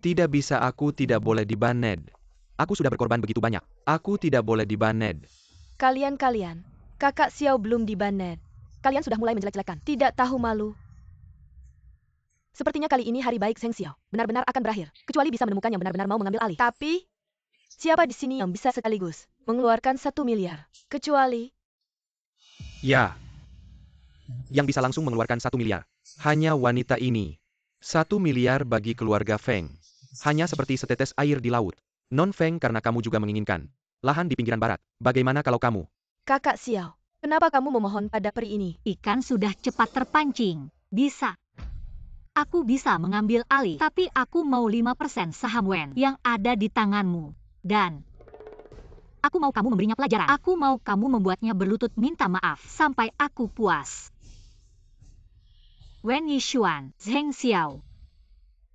Tidak bisa, aku tidak boleh di-banned. Aku sudah berkorban begitu banyak. Aku tidak boleh di-banned. Kalian, kakak Xiao belum di-banned. Kalian sudah mulai menjelek-jelekan. Tidak tahu malu. Sepertinya kali ini hari baik Zheng Xiao benar-benar akan berakhir. Kecuali bisa menemukan yang benar-benar mau mengambil alih. Tapi, siapa di sini yang bisa sekaligus mengeluarkan 1 miliar? Kecuali... Ya. Yang bisa langsung mengeluarkan 1 miliar. Hanya wanita ini. 1 miliar bagi keluarga Feng. Hanya seperti setetes air di laut. Non-Feng karena kamu juga menginginkan lahan di pinggiran barat. Bagaimana kalau kamu? Kakak Xiao, kenapa kamu memohon pada peri ini? Ikan sudah cepat terpancing. Bisa. Aku bisa mengambil alih, tapi aku mau 5% saham Wen yang ada di tanganmu. Dan aku mau kamu memberinya pelajaran. Aku mau kamu membuatnya berlutut minta maaf sampai aku puas. Wen Yishuan, Zheng Xiao.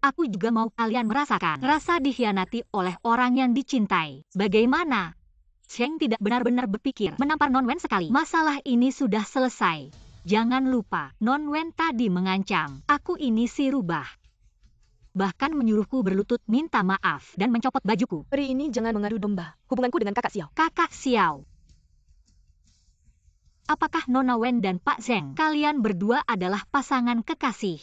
Aku juga mau kalian merasakan rasa dikhianati oleh orang yang dicintai. Bagaimana? Zheng tidak benar-benar berpikir menampar Non Wen sekali. Masalah ini sudah selesai. Jangan lupa, Non Wen tadi mengancam, aku ini si rubah. Bahkan menyuruhku berlutut minta maaf dan mencopot bajuku. Peri ini jangan mengadu domba hubunganku dengan kakak Xiao. Kakak Xiao. Apakah Nona Wen dan Pak Zheng, kalian berdua adalah pasangan kekasih?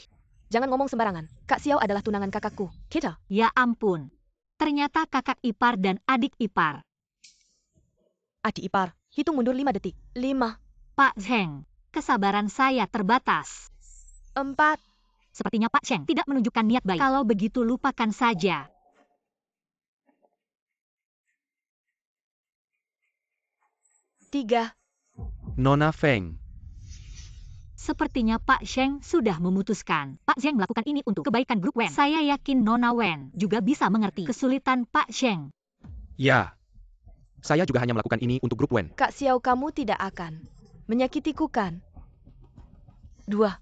Jangan ngomong sembarangan. Kak Xiao adalah tunangan kakakku. Kita. Ya ampun. Ternyata kakak ipar dan adik ipar. Adik ipar. Hitung mundur 5 detik. 5. Pak Zheng, kesabaran saya terbatas. 4. Sepertinya Pak Zheng tidak menunjukkan niat baik. Kalau begitu lupakan saja. 3. Nona Feng. Sepertinya Pak Zheng sudah memutuskan. Pak Zheng melakukan ini untuk kebaikan grup Wen. Saya yakin Nona Wen juga bisa mengerti kesulitan Pak Zheng. Ya. Saya juga hanya melakukan ini untuk grup Wen. Kak Xiao, kamu tidak akan menyakitiku kan? 2.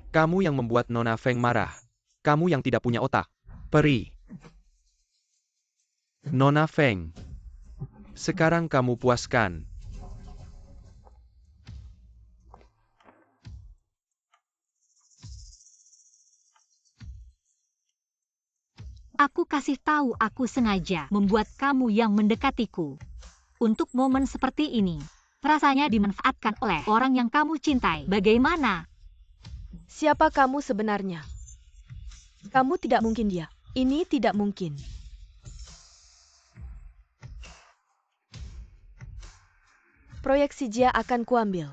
Kamu yang membuat Nona Feng marah. Kamu yang tidak punya otak. Peri. Nona Feng. Sekarang kamu puaskan. Aku kasih tahu aku sengaja membuat kamu yang mendekatiku. Untuk momen seperti ini, rasanya dimanfaatkan oleh orang yang kamu cintai. Bagaimana? Siapa kamu sebenarnya? Kamu tidak mungkin dia. Ini tidak mungkin. Proyeksi Jia akan kuambil.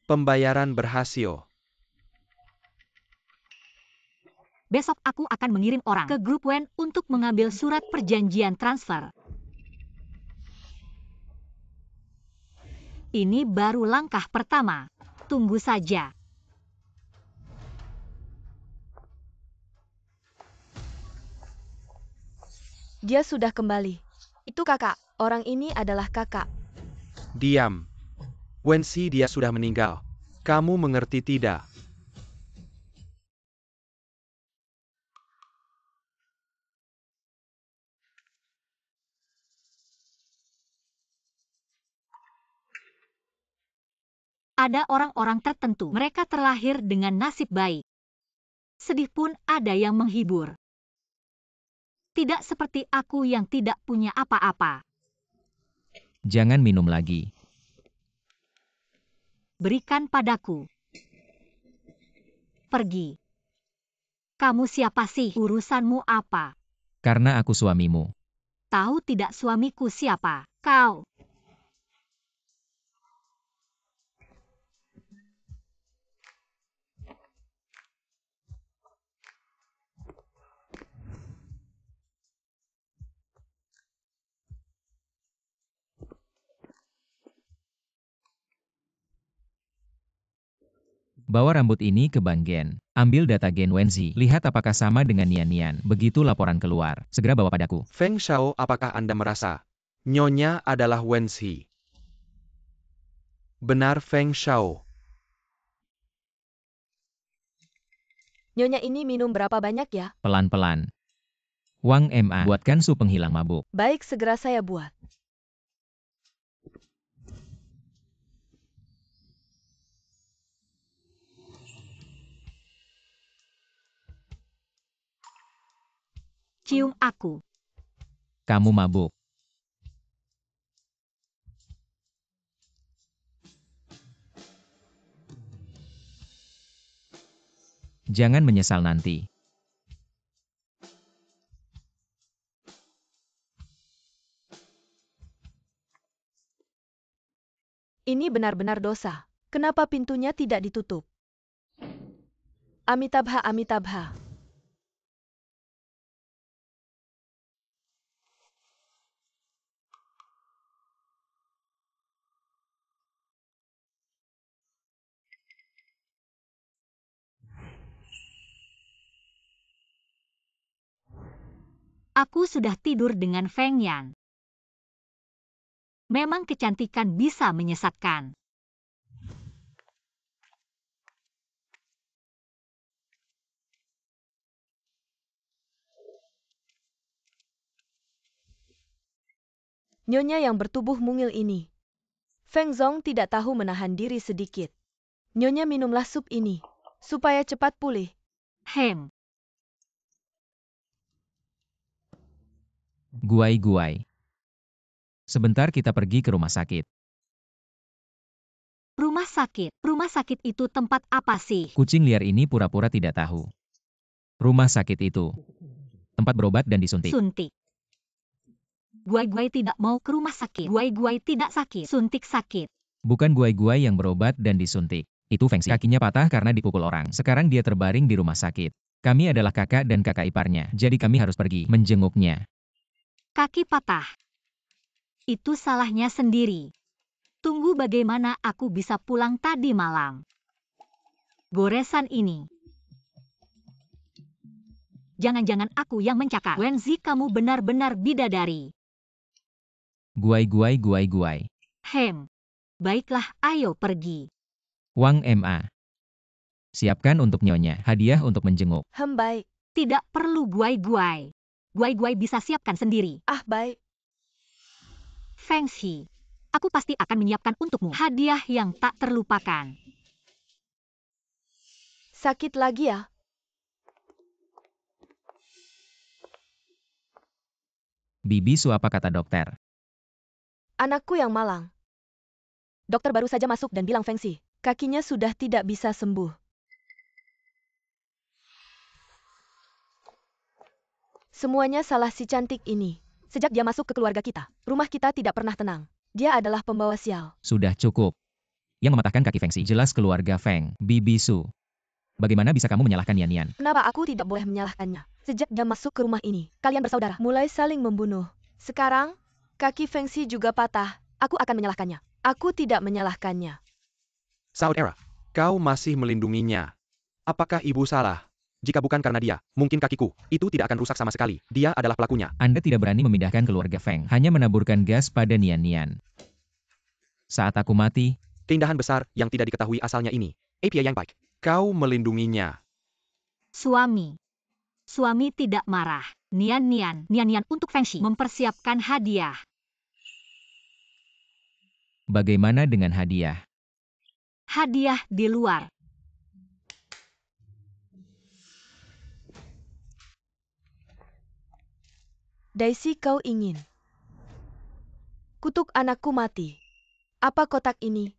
Pembayaran berhasil. Besok aku akan mengirim orang ke grup Wen untuk mengambil surat perjanjian transfer. Ini baru langkah pertama. Tunggu saja. Dia sudah kembali. Itu kakak. Orang ini adalah kakak. Diam. Wensi, dia sudah meninggal. Kamu mengerti tidak? Ada orang-orang tertentu, mereka terlahir dengan nasib baik. Sedih pun ada yang menghibur. Tidak seperti aku yang tidak punya apa-apa. Jangan minum lagi. Berikan padaku. Pergi. Kamu siapa sih? Urusanmu apa? Karena aku suamimu. Tahu tidak suamiku siapa? Kau. Bawa rambut ini ke Bank Gen. Ambil data Gen Wenzi. Lihat apakah sama dengan Nian Nian. Begitu laporan keluar. Segera bawa padaku. Feng Shao, apakah Anda merasa Nyonya adalah Wensi? Benar Feng Shao. Nyonya ini minum berapa banyak ya? Pelan-pelan. Wang Ma, buatkan sup penghilang mabuk. Baik, segera saya buat. Cium aku. Kamu mabuk. Jangan menyesal nanti. Ini benar-benar dosa. Kenapa pintunya tidak ditutup? Amitabha, Amitabha. Aku sudah tidur dengan Feng Yan. Memang kecantikan bisa menyesatkan. Nyonya yang bertubuh mungil ini. Feng Zong tidak tahu menahan diri sedikit. Nyonya minumlah sup ini, supaya cepat pulih. Hem. Guai-guai. Sebentar kita pergi ke rumah sakit. Rumah sakit. Rumah sakit itu tempat apa sih? Kucing liar ini pura-pura tidak tahu. Rumah sakit itu tempat berobat dan disuntik. Suntik. Guai-guai tidak mau ke rumah sakit. Guai-guai tidak sakit. Suntik sakit. Bukan guai-guai yang berobat dan disuntik. Itu Feng Xi. Kakinya patah karena dipukul orang. Sekarang dia terbaring di rumah sakit. Kami adalah kakak dan kakak iparnya, jadi kami harus pergi menjenguknya. Kaki patah. Itu salahnya sendiri. Tunggu bagaimana aku bisa pulang tadi malam. Goresan ini. Jangan-jangan aku yang mencakar. Wenzi, kamu benar-benar bidadari. Guai. Baiklah, ayo pergi. Wang Ma. Siapkan untuk nyonya, hadiah untuk menjenguk. Baik. Tidak perlu guai-guai. Guai-guai bisa siapkan sendiri. Baik. Feng Xi, aku pasti akan menyiapkan untukmu hadiah yang tak terlupakan. Sakit lagi ya? Bibi Su, apa kata dokter? Anakku yang malang. Dokter baru saja masuk dan bilang Feng Xi, kakinya sudah tidak bisa sembuh. Semuanya salah si cantik ini. Sejak dia masuk ke keluarga kita, rumah kita tidak pernah tenang. Dia adalah pembawa sial. Sudah cukup. Yang mematahkan kaki Feng Xi jelas keluarga Feng, Bibi Su. Bagaimana bisa kamu menyalahkan Nian Nian? Kenapa aku tidak boleh menyalahkannya? Sejak dia masuk ke rumah ini, kalian bersaudara mulai saling membunuh. Sekarang, kaki Feng Xi juga patah. Aku akan menyalahkannya. Aku tidak menyalahkannya. Saudara, kau masih melindunginya. Apakah ibu salah? Jika bukan karena dia, mungkin kakiku itu tidak akan rusak sama sekali. Dia adalah pelakunya. Anda tidak berani memindahkan keluarga Feng, hanya menaburkan gas pada Nian Nian. Saat aku mati, Keindahan besar yang tidak diketahui asalnya ini. APA yang baik. Kau melindunginya. Suami tidak marah. Nian Nian untuk Feng Xi mempersiapkan hadiah. bagaimana dengan hadiah? Hadiah di luar. Daisy, kau ingin kutuk anakku mati. Apa kotak ini?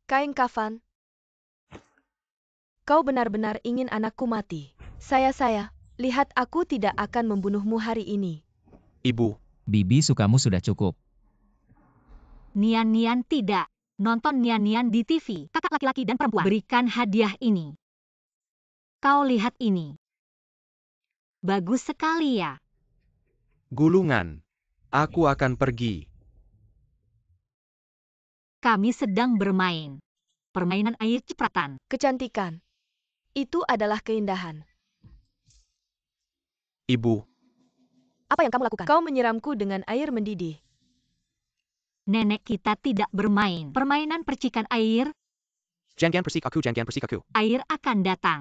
Kain kafan. Kau benar-benar ingin anakku mati. Saya, lihat aku tidak akan membunuhmu hari ini. Ibu, Bibi Su, kamu sudah cukup. Nian tidak. Nonton Nian di TV. Kakak laki-laki dan perempuan. Berikan hadiah ini. Kau lihat ini. Bagus sekali ya. gulungan. Aku akan pergi. Kami sedang bermain. Permainan air cipratan. Kecantikan. Itu adalah keindahan. Ibu, Apa yang kamu lakukan? Kau menyiramku dengan air mendidih. Nenek kita tidak bermain. Permainan percikan air, jangan persik aku. air akan datang.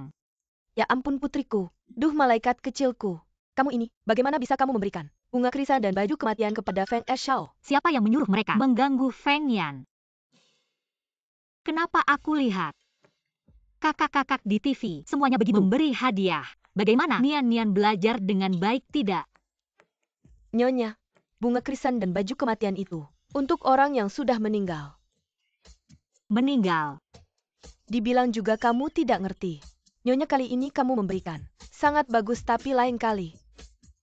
Ya ampun putriku. Duh malaikat kecilku. Kamu ini, bagaimana bisa kamu memberikan bunga krisan dan baju kematian kepada Feng Eshao? Siapa yang menyuruh mereka mengganggu Feng Yan? Kenapa aku lihat kakak-kakak di TV semuanya begitu memberi hadiah? Bagaimana Nian belajar dengan baik tidak? Nyonya, bunga krisan dan baju kematian itu untuk orang yang sudah meninggal. Meninggal. Dibilang juga kamu tidak ngerti. Nyonya, kali ini kamu memberikan. Sangat bagus, tapi lain kali.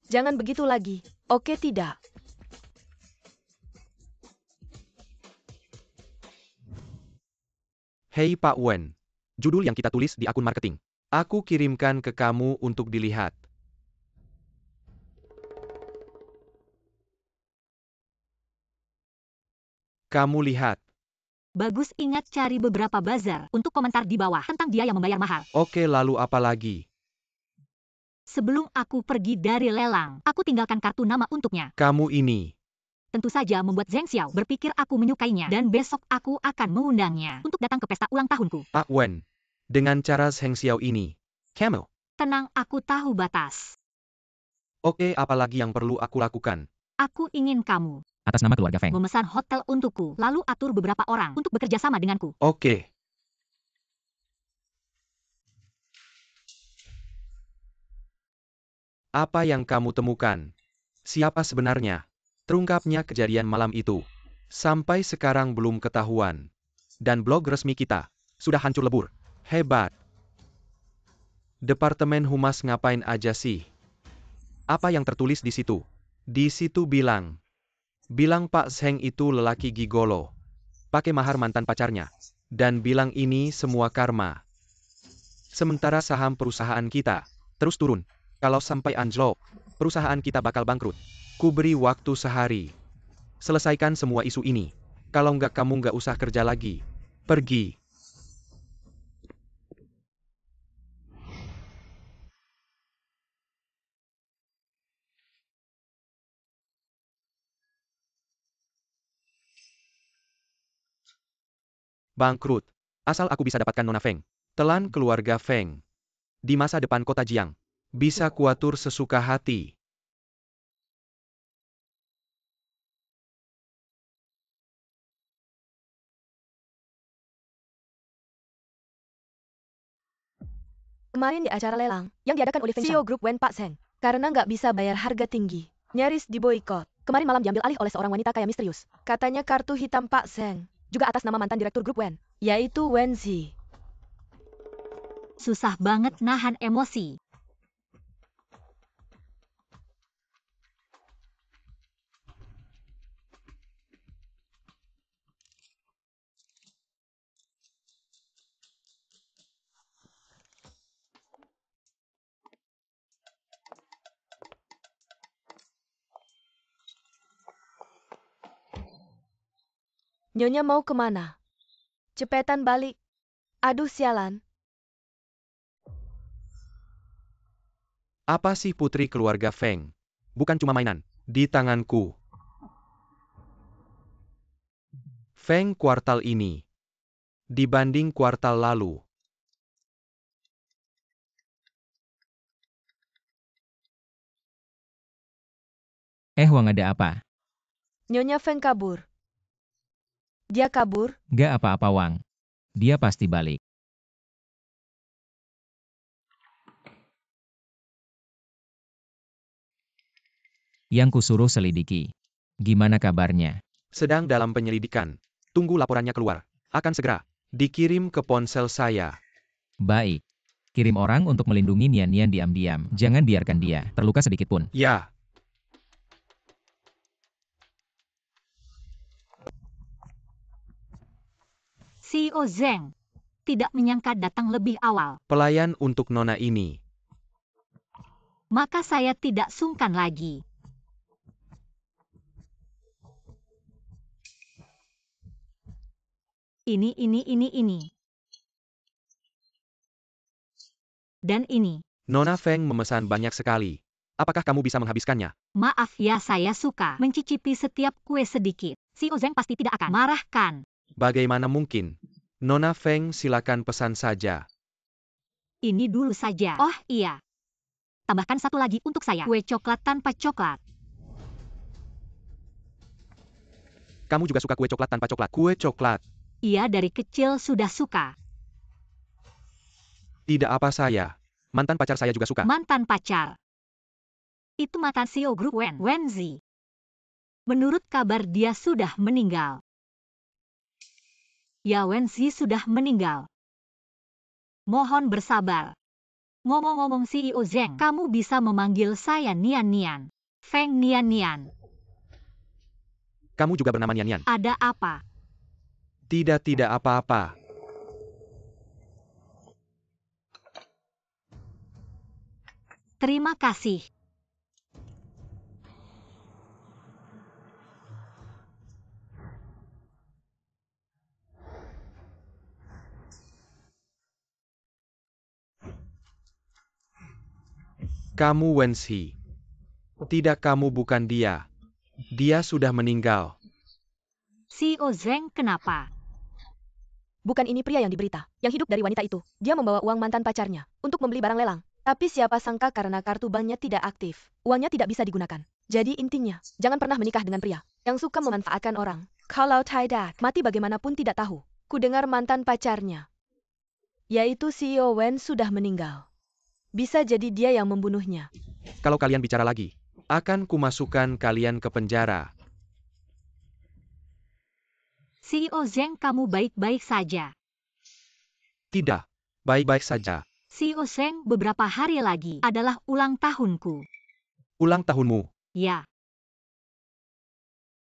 Jangan begitu lagi, oke tidak? Hei Pak Wen. Judul yang kita tulis di akun marketing. Aku kirimkan ke kamu untuk dilihat. Kamu lihat. Bagus, ingat cari beberapa buzzer untuk komentar di bawah tentang dia yang membayar mahal. Oke, lalu apa lagi? Sebelum aku pergi dari lelang, aku tinggalkan kartu nama untuknya. Kamu ini. Tentu saja membuat Zheng Xiao berpikir aku menyukainya dan besok aku akan mengundangnya untuk datang ke pesta ulang tahunku. Pak Wen. Dengan cara Zheng Xiao ini. Kamu. Tenang, aku tahu batas. Oke, apa lagi yang perlu aku lakukan? Aku ingin kamu Atas nama keluarga Feng. memesan hotel untukku, lalu atur beberapa orang untuk bekerja sama denganku. Oke. Apa yang kamu temukan? Siapa sebenarnya? Terungkapnya kejadian malam itu. Sampai sekarang belum ketahuan. Dan blog resmi kita sudah hancur lebur. Hebat. Departemen Humas ngapain aja sih? Apa yang tertulis di situ? Di situ bilang Pak Zheng itu lelaki gigolo. pakai mahar mantan pacarnya, dan bilang ini semua karma. Sementara saham perusahaan kita terus turun. Kalau sampai anjlok, perusahaan kita bakal bangkrut. Ku beri waktu sehari. Selesaikan semua isu ini. Kalau nggak kamu nggak usah kerja lagi. Pergi. Bangkrut. Asal aku bisa dapatkan Nona Feng. Telan keluarga Feng. Di masa depan kota Jiang. Bisa kuatur sesuka hati. Kemarin di acara lelang, yang diadakan oleh CEO Grup Wen Pak Seng, karena nggak bisa bayar harga tinggi, nyaris diboikot. Kemarin malam diambil alih oleh seorang wanita kaya misterius. Katanya kartu hitam Pak Seng, juga atas nama mantan direktur Grup Wen, yaitu Wen Zi. Susah banget nahan emosi. Nyonya mau kemana? Cepetan balik. Aduh sialan. Apa sih putri keluarga Feng? Bukan cuma mainan. Di tanganku. Feng kuartal ini. Dibanding kuartal lalu. Wang ada apa? Nyonya Feng kabur. Dia kabur? Gak apa-apa Wang. Dia pasti balik. Yang kusuruh selidiki. Gimana kabarnya? Sedang dalam penyelidikan. Tunggu laporannya keluar. Akan segera dikirim ke ponsel saya. Baik. Kirim orang untuk melindungi Nian-Nian diam-diam. Jangan biarkan dia terluka sedikit pun. Ya. CEO Zeng tidak menyangka datang lebih awal. Pelayan untuk Nona ini. Maka saya tidak sungkan lagi. Ini. Dan ini. Nona Feng memesan banyak sekali. Apakah kamu bisa menghabiskannya? Maaf ya, saya suka mencicipi setiap kue sedikit. CEO Zeng pasti tidak akan marah kan? Bagaimana mungkin? Nona Feng silakan pesan saja. Ini dulu saja. Oh iya. Tambahkan satu lagi untuk saya. Kue coklat tanpa coklat. Kamu juga suka kue coklat tanpa coklat? Kue coklat. Iya, dari kecil sudah suka. Tidak apa saya. Mantan pacar saya juga suka. Mantan pacar. Itu mantan CEO Grup Wen Zi. Menurut kabar dia sudah meninggal. Ya, Wen Zi sudah meninggal. Mohon bersabar. Ngomong-ngomong CEO Zeng, kamu bisa memanggil saya Nian-Nian. Feng Nian-Nian. Kamu juga bernama Nian-Nian? Ada apa? Tidak apa-apa. Terima kasih. Kamu Wen Zi. Tidak, kamu bukan dia. Dia sudah meninggal. CEO Zeng kenapa? Bukan ini pria yang diberita, yang hidup dari wanita itu. Dia membawa uang mantan pacarnya untuk membeli barang lelang. Tapi siapa sangka karena kartu banknya tidak aktif, uangnya tidak bisa digunakan. Jadi intinya, jangan pernah menikah dengan pria yang suka memanfaatkan orang. Kalau tidak, mati bagaimanapun tidak tahu. Ku dengar mantan pacarnya, yaitu CEO Wen sudah meninggal. Bisa jadi dia yang membunuhnya. Kalau kalian bicara lagi, akan kumasukkan kalian ke penjara. CEO Zeng, kamu baik-baik saja. Tidak, baik-baik saja. CEO Zeng, beberapa hari lagi adalah ulang tahunku. Ulang tahunmu. Ya.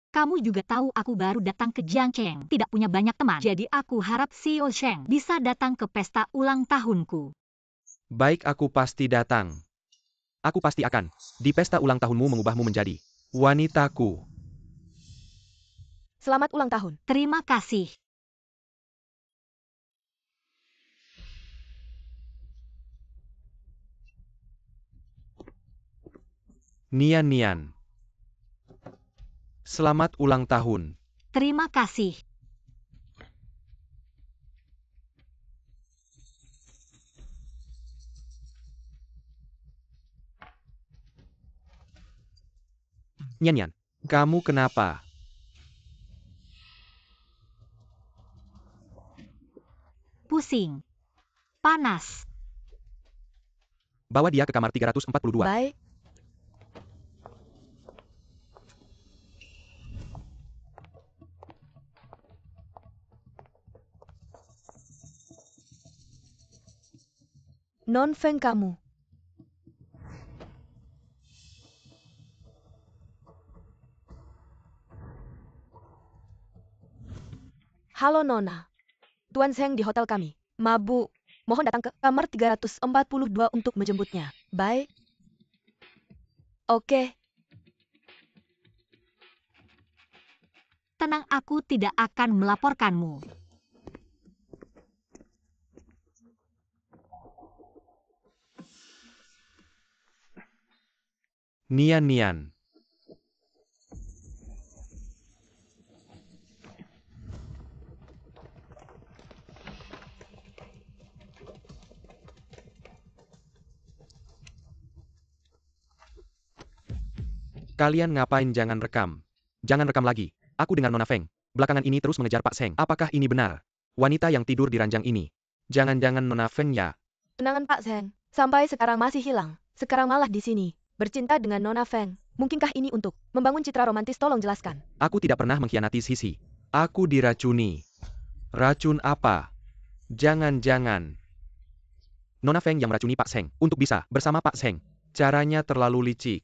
Kamu juga tahu aku baru datang ke Jiangcheng, tidak punya banyak teman. Jadi aku harap Xiao Sheng bisa datang ke pesta ulang tahunku. Baik, aku pasti datang. Aku pasti akan. Di pesta ulang tahunmu mengubahmu menjadi wanitaku. Selamat ulang tahun. Terima kasih. Nian Nian. Selamat ulang tahun. Terima kasih. Nian Nian, kamu kenapa? Pusing. Panas. Bawa dia ke kamar 342. Baik. Non Feng kamu. Halo Nona. Tuan Zheng di hotel kami. Mabuk. Mohon datang ke kamar 342 untuk menjemputnya. Baik. Oke. Tenang, aku tidak akan melaporkanmu. Nian Nian. Kalian ngapain? Jangan rekam. Jangan rekam lagi. Aku dengar Nona Feng belakangan ini terus mengejar Pak Zheng. Apakah ini benar? Wanita yang tidur di ranjang ini. Jangan-jangan Nona Feng ya? Tunangan Pak Zheng. Sampai sekarang masih hilang. Sekarang malah di sini. Bercinta dengan Nona Feng. Mungkinkah ini untuk membangun citra romantis? Tolong jelaskan. Aku tidak pernah mengkhianati Sisi. Aku diracuni. Racun apa? Jangan-jangan Nona Feng yang meracuni Pak Zheng untuk bisa bersama Pak Zheng. Caranya terlalu licik.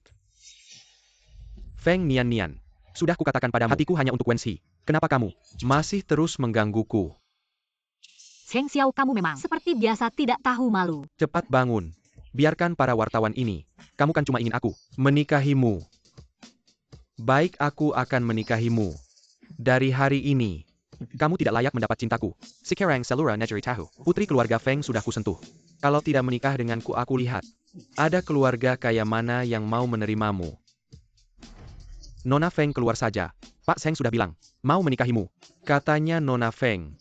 Feng Nian Nian. Sudah kukatakan padamu, hatiku hanya untuk Wenxi. Kenapa kamu masih terus menggangguku? Zheng Xiao, kamu memang seperti biasa tidak tahu malu. Cepat bangun. Biarkan para wartawan ini. Kamu kan cuma ingin aku menikahimu. Baik, aku akan menikahimu. Dari hari ini, kamu tidak layak mendapat cintaku. Sekarang Selura Negeri tahu. Putri keluarga Feng sudah kusentuh. Kalau tidak menikah denganku, aku lihat. Ada keluarga kaya mana yang mau menerimamu. Nona Feng, keluar saja. Pak Zheng sudah bilang, mau menikahimu. Katanya Nona Feng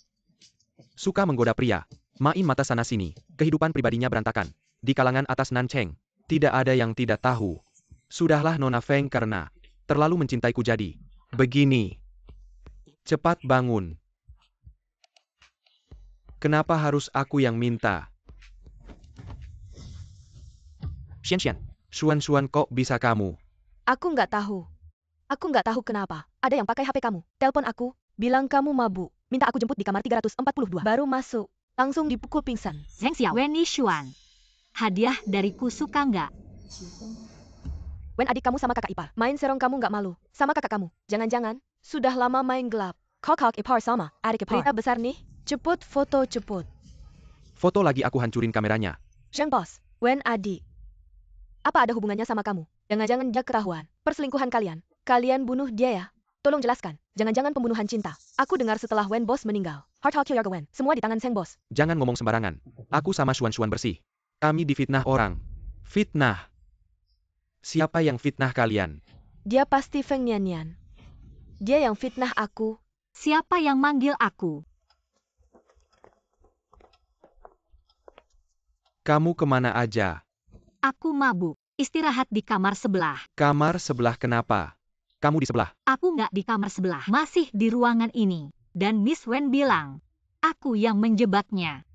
suka menggoda pria. Main mata sana-sini. Kehidupan pribadinya berantakan. Di kalangan atas Nancheng, tidak ada yang tidak tahu. Sudahlah Nona Feng, karena terlalu mencintaiku jadi begini. Cepat bangun. Kenapa harus aku yang minta? Xian, Xuan, kok bisa kamu? Aku nggak tahu. Aku nggak tahu kenapa. Ada yang pakai HP kamu. Telepon aku. Bilang kamu mabuk. Minta aku jemput di kamar 342. Baru masuk. Langsung dipukul pingsan. Zheng Xiao, Weni Xuan. Hadiah dariku, suka nggak? Wen, adik kamu sama kakak ipar. Main serong, kamu nggak malu. Sama kakak kamu. Jangan-jangan sudah lama main gelap. Kakak ipar sama adik ipar. Berita besar nih. Ceput foto, ceput. Foto lagi, aku hancurin kameranya. Zheng bos. Wen adik. Apa ada hubungannya sama kamu? Jangan-jangan dia ketahuan perselingkuhan kalian. Kalian bunuh dia ya? Tolong jelaskan. Jangan-jangan pembunuhan cinta. Aku dengar setelah Wen bos meninggal. Hard Hawk Yoga Wen. Semua di tangan Zheng bos. Jangan ngomong sembarangan. Aku sama Xuan bersih. Kami difitnah orang. Fitnah. Siapa yang fitnah kalian? Dia pasti Feng Nian Nian. Dia yang fitnah aku. Siapa yang manggil aku? Kamu kemana aja? Aku mabuk. Istirahat di kamar sebelah. Kamar sebelah kenapa? Kamu di sebelah. Aku nggak di kamar sebelah. Masih di ruangan ini. Dan Miss Wen bilang, aku yang menjebaknya.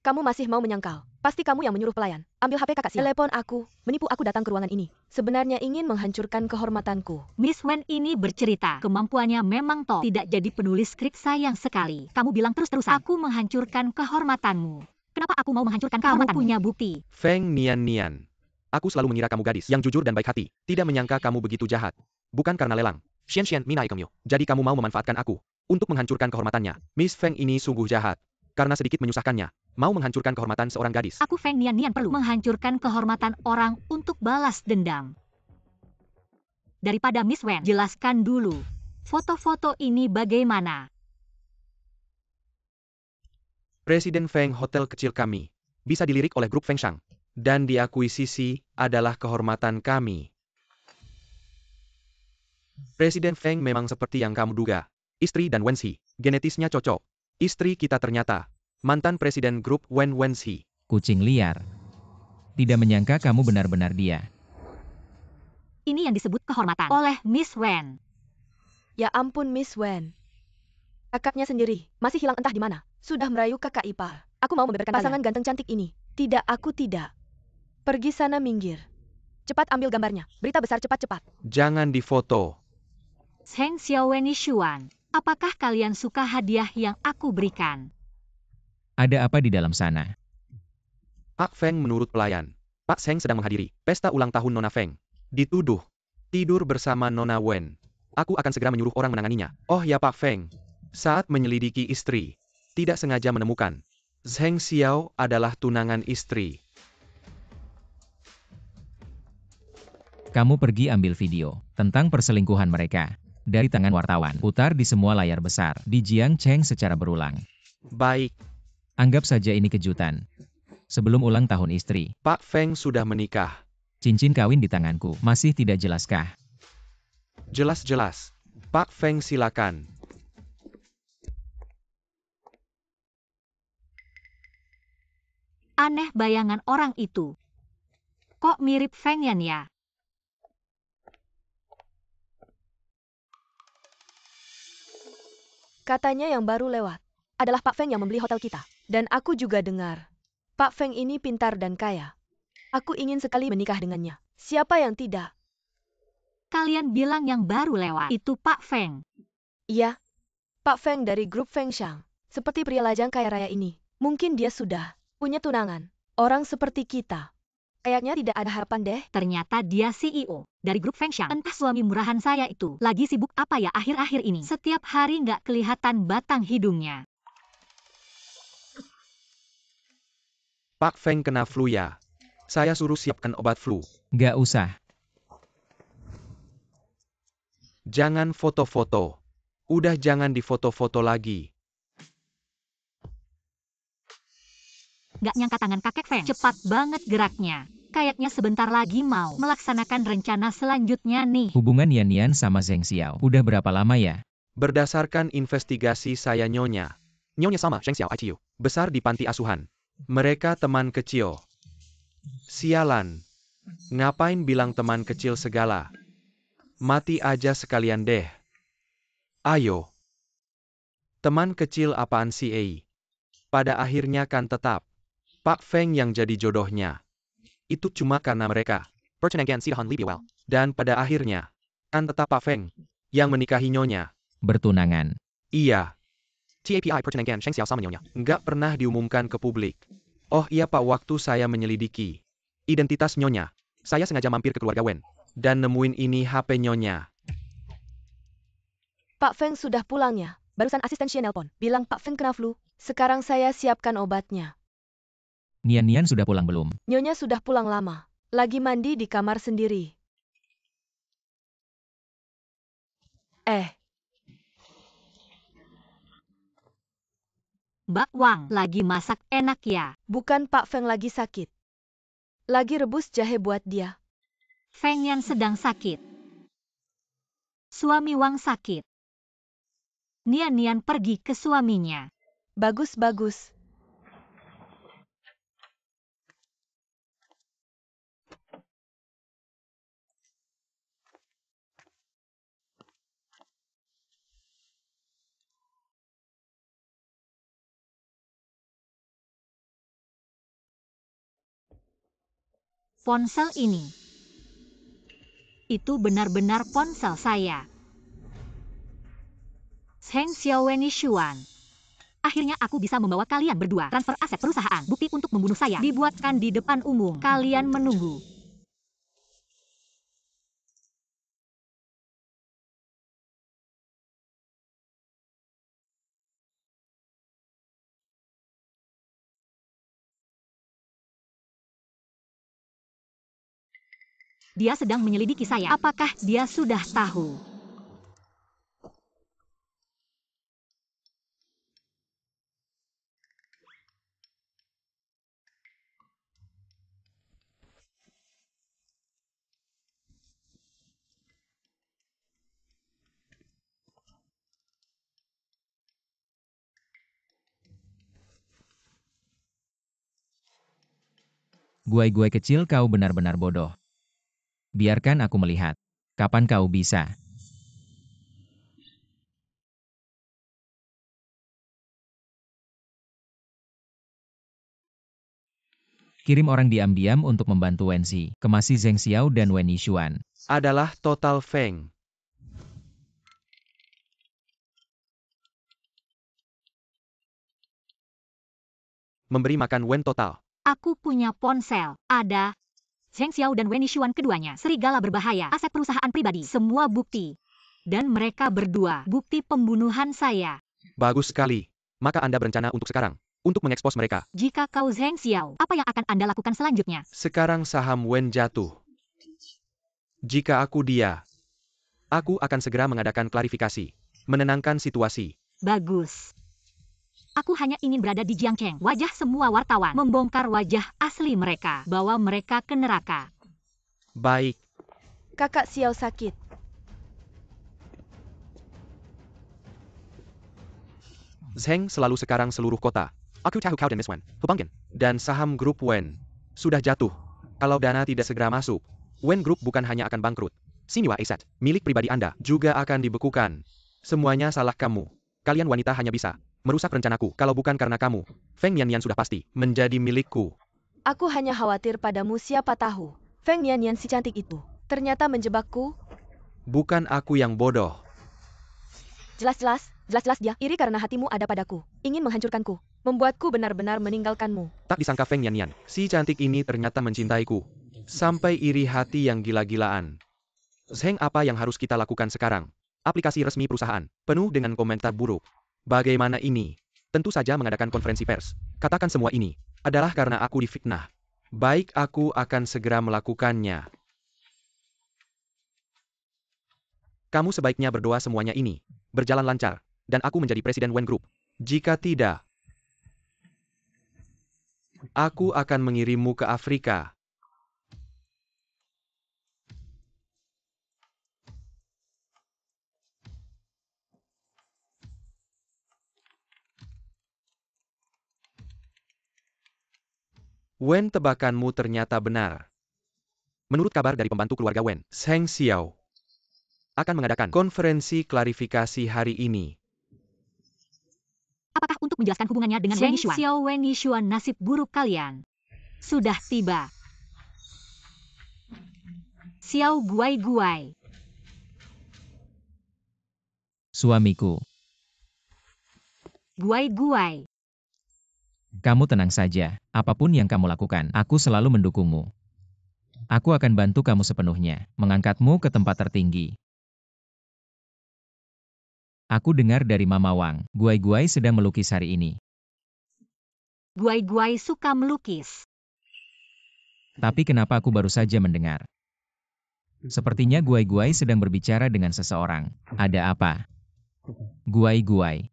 Kamu masih mau menyangkal. Pasti kamu yang menyuruh pelayan. Ambil HP kakak Xiao. Telepon aku. Menipu aku datang ke ruangan ini. Sebenarnya ingin menghancurkan kehormatanku. Miss Wen ini bercerita. Kemampuannya memang top. Tidak jadi penulis skrip, sayang sekali. Kamu bilang terus-terusan. Aku menghancurkan kehormatanmu. Kenapa aku mau menghancurkan kehormatanmu? Kamu punya bukti. Feng Nian Nian. Aku selalu mengira kamu gadis yang jujur dan baik hati. Tidak menyangka kamu begitu jahat. Bukan karena lelang. Xian Minai Kemyo. Jadi kamu mau memanfaatkan aku untuk menghancurkan kehormatannya. Miss Feng ini sungguh jahat. Karena sedikit menyusahkannya, mau menghancurkan kehormatan seorang gadis. Aku Feng Nian perlu menghancurkan kehormatan orang untuk balas dendam. Daripada Miss Wen, jelaskan dulu. Foto-foto ini bagaimana? Presiden Feng hotel kecil kami. Bisa dilirik oleh grup Feng Shang. Dan diakuisisi adalah kehormatan kami. Presiden Feng memang seperti yang kamu duga. Istri dan Wenxi, genetisnya cocok. Istri kita ternyata mantan presiden grup Wenxi. Kucing liar. Tidak menyangka kamu benar-benar dia. Ini yang disebut kehormatan oleh Miss Wen. Ya ampun Miss Wen. Kakaknya sendiri, masih hilang entah di mana. Sudah merayu kakak ipar. Aku mau membeberkan pasangan ganteng cantik ini. Tidak, aku tidak. Pergi sana minggir. Cepat ambil gambarnya. Berita besar cepat-cepat. Jangan difoto. Zheng Xiaoweni Xuan, apakah kalian suka hadiah yang aku berikan? Ada apa di dalam sana? Pak Feng menurut pelayan. Pak Zheng sedang menghadiri pesta ulang tahun Nona Feng. Dituduh tidur bersama Nona Wen. Aku akan segera menyuruh orang menanganinya. Oh ya Pak Feng. Saat menyelidiki istri, tidak sengaja menemukan Zheng Xiao adalah tunangan istri. Kamu pergi ambil video tentang perselingkuhan mereka. Dari tangan wartawan, putar di semua layar besar, di Jiang Cheng secara berulang. Baik, Anggap saja ini kejutan. Sebelum ulang tahun istri, Pak Feng sudah menikah. cincin kawin di tanganku, masih tidak jelaskah? Jelas-jelas. Pak Feng silakan. Aneh bayangan orang itu. Kok mirip Feng Yan ya? Katanya yang baru lewat adalah Pak Feng yang membeli hotel kita. Dan aku juga dengar. Pak Feng ini pintar dan kaya. Aku ingin sekali menikah dengannya. Siapa yang tidak? Kalian bilang yang baru lewat, itu Pak Feng. Iya. Pak Feng dari grup Feng Shang. Seperti pria lajang kaya raya ini. Mungkin dia sudah punya tunangan. Orang seperti kita. Kayaknya tidak ada harapan deh. Ternyata dia CEO dari grup Feng Shang. Entah suami murahan saya itu lagi sibuk apa ya akhir-akhir ini. Setiap hari nggak kelihatan batang hidungnya. Pak Feng kena flu ya. Saya suruh siapkan obat flu. Gak usah. Jangan foto-foto. Udah jangan difoto-foto lagi. Nggak nyangka tangan kakek Feng cepat banget geraknya. Kayaknya sebentar lagi mau melaksanakan rencana selanjutnya nih. Hubungan Yan sama Zheng Xiao udah berapa lama ya? Berdasarkan investigasi saya Nyonya sama Zheng Xiao ICU. Besar di panti asuhan. Mereka teman kecil. Sialan. Ngapain bilang teman kecil segala? Mati aja sekalian deh. Ayo. Teman kecil apaan sih Pada akhirnya kan tetap Pak Feng yang jadi jodohnya. Itu cuma karena mereka pertunangan sidahan lebih well. Dan pada akhirnya kan tetap Pak Feng yang menikahi Nyonya. Bertunangan. Iya. TAPI pertunangan Zheng Xiao sama Nyonya nggak pernah diumumkan ke publik. Oh iya Pak, waktu saya menyelidiki identitas Nyonya, saya sengaja mampir ke keluarga Wen dan nemuin ini HP Nyonya. Pak Feng sudah pulang ya. Barusan asisten Xie nelpon. Bilang Pak Feng kena flu. Sekarang saya siapkan obatnya. Nian sudah pulang belum? Nyonya sudah pulang lama. Lagi mandi di kamar sendiri. Mbak Wang lagi masak enak ya. Bukan Pak Feng lagi sakit. Lagi rebus jahe buat dia. Feng Yan sedang sakit. Suami Wang sakit. Nian pergi ke suaminya. Bagus-bagus. Ponsel ini. Itu benar-benar ponsel saya. Zheng Xiaoweni Xuan. Akhirnya aku bisa membawa kalian berdua transfer aset perusahaan. Bukti untuk membunuh saya dibuatkan di depan umum. Kalian menunggu. Dia sedang menyelidiki saya. Apakah dia sudah tahu? Guai-guai kecil, kau benar-benar bodoh. Biarkan aku melihat. Kapan kau bisa? Kirim orang diam-diam untuk membantu Wenzi, kemasi Zheng Xiao dan Wen Yixuan. Adalah total Feng. Memberi makan Wen total. Aku punya ponsel. Ada Zheng Xiao dan Wen Yixuan keduanya. Serigala berbahaya. Aset perusahaan pribadi. Semua bukti. Dan mereka berdua. Bukti pembunuhan saya. Bagus sekali. Maka Anda berencana untuk sekarang. Untuk mengekspos mereka. Jika kau Zheng Xiao, apa yang akan Anda lakukan selanjutnya? Sekarang saham Wen jatuh. Jika aku dia, aku akan segera mengadakan klarifikasi. Menenangkan situasi. Bagus. Aku hanya ingin berada di Jiangcheng. Wajah semua wartawan. Membongkar wajah asli mereka. Bawa mereka ke neraka. Baik. Kakak Xiao sakit. Zheng selalu sekarang seluruh kota. Aku tahu kau dan Miss Wen, Hubangin, dan saham grup Wen sudah jatuh. Kalau dana tidak segera masuk, Wen Group bukan hanya akan bangkrut. Siniwa Asset, milik pribadi Anda, juga akan dibekukan. Semuanya salah kamu. Kalian wanita hanya bisa merusak rencanaku. Kalau bukan karena kamu, Feng Nian sudah pasti menjadi milikku. Aku hanya khawatir padamu, siapa tahu. Feng Nian si cantik itu ternyata menjebakku. Bukan aku yang bodoh. Jelas-jelas dia iri karena hatimu ada padaku. Ingin menghancurkanku. Membuatku benar-benar meninggalkanmu. Tak disangka Feng Nian, si cantik ini ternyata mencintaiku. Sampai iri hati yang gila-gilaan. Zheng, apa yang harus kita lakukan sekarang? Aplikasi resmi perusahaan, penuh dengan komentar buruk. Bagaimana ini? Tentu saja mengadakan konferensi pers. Katakan semua ini adalah karena aku difitnah. Baik, aku akan segera melakukannya. Kamu sebaiknya berdoa semuanya ini berjalan lancar, dan aku menjadi presiden Wen Group. Jika tidak, aku akan mengirimmu ke Afrika. Wen, tebakanmu ternyata benar. Menurut kabar dari pembantu keluarga Wen, Zheng Xiao akan mengadakan konferensi klarifikasi hari ini. Apakah untuk menjelaskan hubungannya dengan Wen Yixuan? Zheng Xiao, Wen Yixuan, nasib buruk kalian sudah tiba. Xiao Guai-guai. Suamiku, Guai-guai. kamu tenang saja. Apapun yang kamu lakukan, aku selalu mendukungmu. Aku akan bantu kamu sepenuhnya, mengangkatmu ke tempat tertinggi. Aku dengar dari Mama Wang, Guai-guai sedang melukis hari ini. Guai-guai suka melukis. Tapi kenapa aku baru saja mendengar? Sepertinya Guai-guai sedang berbicara dengan seseorang. Ada apa? Guai-guai.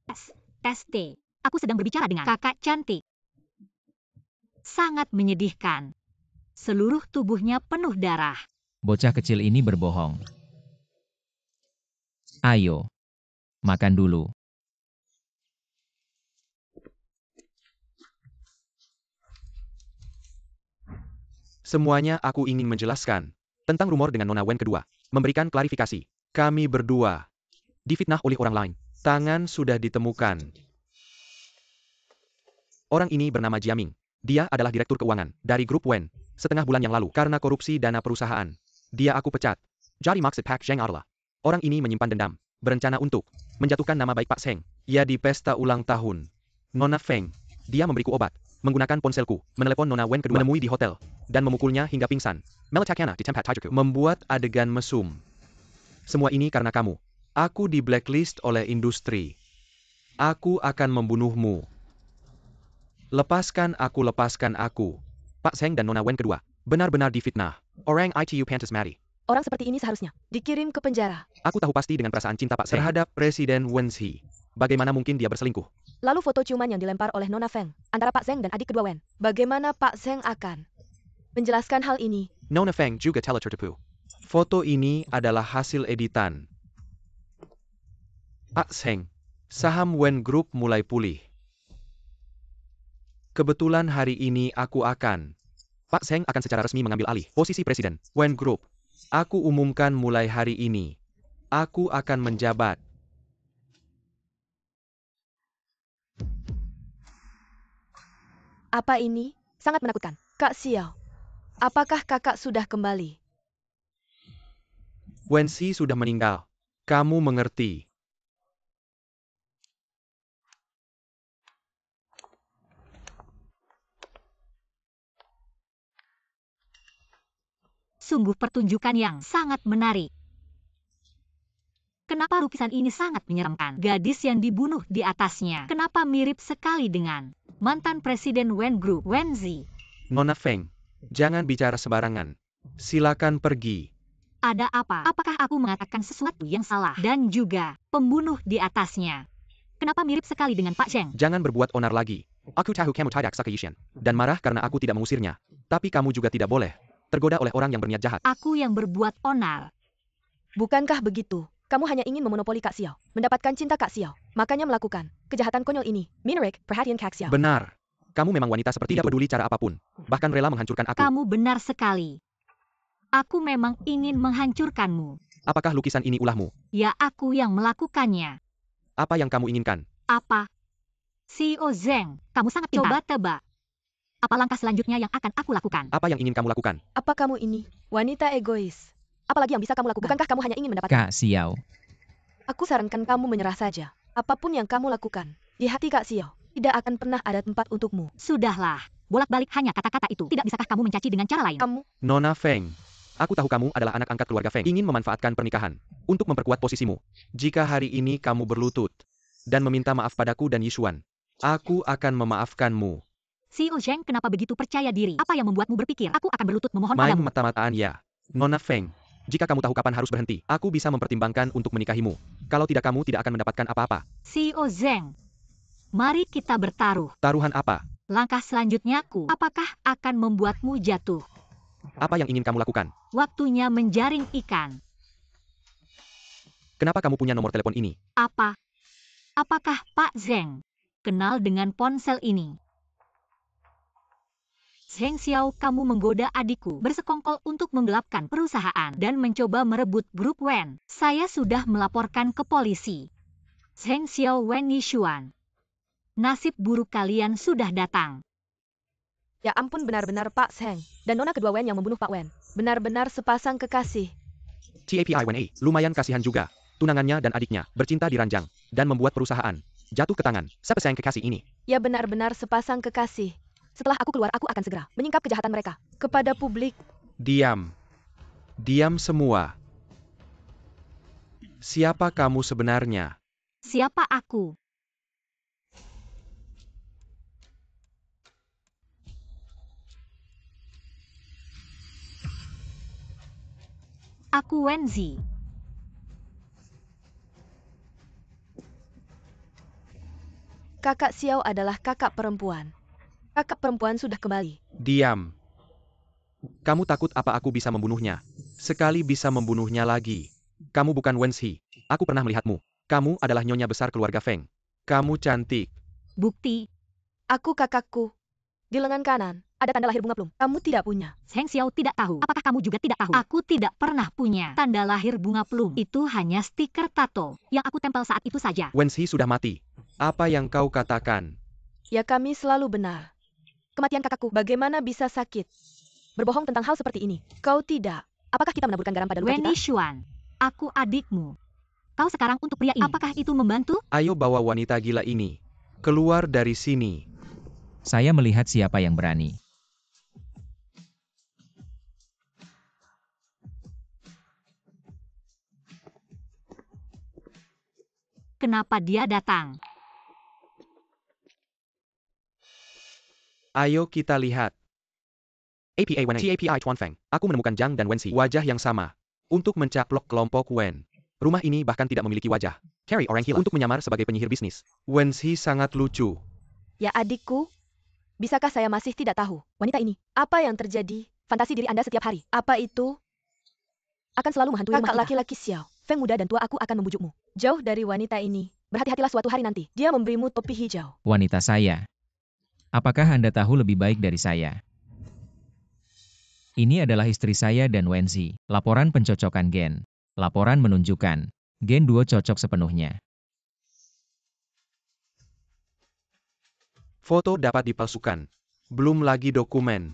ST. Aku sedang berbicara dengan kakak cantik. Sangat menyedihkan. Seluruh tubuhnya penuh darah. Bocah kecil ini berbohong. Ayo, makan dulu. Semuanya aku ingin menjelaskan tentang rumor dengan Nona Wen kedua. Memberikan klarifikasi. Kami berdua difitnah oleh orang lain. Tangan sudah ditemukan. Orang ini bernama Jiaming. Dia adalah direktur keuangan dari grup Wen. Setengah bulan yang lalu, karena korupsi dana perusahaan, dia aku pecat. Jadi maksud Pak Zheng adalah, orang ini menyimpan dendam, berencana untuk menjatuhkan nama baik Pak Zheng. Ia di pesta ulang tahun Nona Feng. Dia memberiku obat, menggunakan ponselku, menelepon Nona Wen kedua, menemui di hotel, dan memukulnya hingga pingsan. Meletakkannya di tempat tidurku, membuat adegan mesum. Semua ini karena kamu. Aku di blacklist oleh industri. Aku akan membunuhmu. Lepaskan aku, lepaskan aku. Pak Zheng dan Nona Wen kedua benar-benar difitnah. Orang itu pantas mati. Orang seperti ini seharusnya dikirim ke penjara. Aku tahu pasti dengan perasaan cinta Pak Seng terhadap Presiden Wenzi. Bagaimana mungkin dia berselingkuh? Lalu foto ciuman yang dilempar oleh Nona Feng antara Pak Zheng dan adik kedua Wen. Bagaimana Pak Zheng akan menjelaskan hal ini? Nona Feng juga telah tertipu. Foto ini adalah hasil editan. Pak Seng, saham Wen Group mulai pulih. Kebetulan hari ini Pak Seng akan secara resmi mengambil alih posisi Presiden Wen Group. Aku umumkan mulai hari ini. Aku akan menjabat. Apa ini? Sangat menakutkan. Kak Xiao, apakah kakak sudah kembali? Wenzi sudah meninggal. Kamu mengerti. Sungguh pertunjukan yang sangat menarik. Kenapa lukisan ini sangat menyeramkan? Gadis yang dibunuh di atasnya. Kenapa mirip sekali dengan mantan Presiden Wen Group, Wenzi? Nona Feng, jangan bicara sembarangan. Silakan pergi. Ada apa? Apakah aku mengatakan sesuatu yang salah? Dan juga pembunuh di atasnya. Kenapa mirip sekali dengan Pak Zheng? Jangan berbuat onar lagi. Aku tahu kamu tidak sakit dan marah karena aku tidak mengusirnya. Tapi kamu juga tidak boleh tergoda oleh orang yang berniat jahat. Aku yang berbuat onar. Bukankah begitu? Kamu hanya ingin memonopoli Kak Xiao, mendapatkan cinta Kak Xiao, makanya melakukan kejahatan konyol ini. Menarik perhatian Kak Xiao. Benar. Kamu memang wanita seperti tidak peduli cara apapun. Bahkan rela menghancurkan aku. Kamu benar sekali. Aku memang ingin menghancurkanmu. Apakah lukisan ini ulahmu? Ya, aku yang melakukannya. Apa yang kamu inginkan? Apa? CEO Zheng, kamu sangat pintar. Coba tebak. Apa langkah selanjutnya yang akan aku lakukan? Apa yang ingin kamu lakukan? Apa kamu ini wanita egois? Apalagi yang bisa kamu lakukan? Bukankah kamu hanya ingin mendapatkan? Kak Xiao, Aku sarankan kamu menyerah saja. Apapun yang kamu lakukan, di hati Kak Xiao, tidak akan pernah ada tempat untukmu. Sudahlah. Bolak-balik hanya kata-kata itu. Tidak bisakah kamu mencaci dengan cara lain? Kamu, Nona Feng. Aku tahu kamu adalah anak angkat keluarga Feng. Ingin memanfaatkan pernikahan untuk memperkuat posisimu. Jika hari ini kamu berlutut dan meminta maaf padaku dan Yishuan, aku akan memaafkanmu. CEO Zheng kenapa begitu percaya diri? Apa yang membuatmu berpikir aku akan berlutut memohon Main padamu? mata-mataan ya. Nona Feng, jika kamu tahu kapan harus berhenti, aku bisa mempertimbangkan untuk menikahimu. Kalau tidak, kamu tidak akan mendapatkan apa-apa. CEO Zheng, mari kita bertaruh. Taruhan apa? Langkah selanjutnya apakah akan membuatmu jatuh? Apa yang ingin kamu lakukan? Waktunya menjaring ikan. Kenapa kamu punya nomor telepon ini? Apa? Apakah Pak Zheng kenal dengan ponsel ini? Zheng Xiao, kamu menggoda adikku, bersekongkol untuk menggelapkan perusahaan dan mencoba merebut grup Wen. Saya sudah melaporkan ke polisi. Zheng Xiao, Wen Yishuan. Nasib buruk kalian sudah datang. ya ampun, benar-benar Pak Zheng dan nona kedua Wen yang membunuh Pak Wen. Benar-benar sepasang kekasih. TAPI Wen A, lumayan kasihan juga. Tunangannya dan adiknya bercinta di ranjang dan membuat perusahaan jatuh ke tangan sepasang kekasih ini. Ya benar-benar sepasang kekasih. Setelah aku keluar, aku akan segera menyingkap kejahatan mereka kepada publik. Diam. Diam semua. Siapa kamu sebenarnya? Siapa aku? Aku Wenzi. Kakak Xiao adalah kakak perempuan. Kakak perempuan sudah kembali. Diam. Kamu takut apa aku bisa membunuhnya? Sekali bisa membunuhnya lagi. Kamu bukan Wenzi. Aku pernah melihatmu. Kamu adalah nyonya besar keluarga Feng. Kamu cantik. Bukti, Aku kakakku. Di lengan kanan, ada tanda lahir bunga plum. Kamu tidak punya. Zheng Xiao tidak tahu. Apakah kamu juga tidak tahu? Aku tidak pernah punya tanda lahir bunga plum. Itu hanya stiker tato yang aku tempel saat itu saja. Wenzi sudah mati. Apa yang kau katakan? Ya kami selalu benar. Kematian kakakku bagaimana bisa sakit? Berbohong tentang hal seperti ini. Kau tidak. Apakah kita menaburkan garam pada luka Wen kita? Yishuan, aku adikmu. Kau sekarang untuk pria ini. Apakah itu membantu? Ayo bawa wanita gila ini keluar dari sini. saya melihat siapa yang berani. Kenapa dia datang? Ayo kita lihat. APA Wen TAPI Tuan Feng. Aku menemukan Zhang dan Wenxi. Wajah yang sama. Untuk mencaplok kelompok Wen. Rumah ini bahkan tidak memiliki wajah. Carry orang hilang untuk menyamar sebagai penyihir bisnis. Wenxi sangat lucu. Ya adikku, bisakah saya masih tidak tahu wanita ini? Apa yang terjadi? Fantasi diri Anda setiap hari. Apa itu? Akan selalu menghantui rumah kita. Kakak laki-laki Xiao, Feng muda dan tua, aku akan membujukmu. Jauh dari wanita ini. Berhati-hatilah suatu hari nanti. Dia memberimu topi hijau. Wanita saya. Apakah Anda tahu lebih baik dari saya? Ini adalah istri saya dan Wenxi. Laporan pencocokan gen. Laporan menunjukkan gen duo cocok sepenuhnya. Foto dapat dipalsukan. Belum lagi dokumen.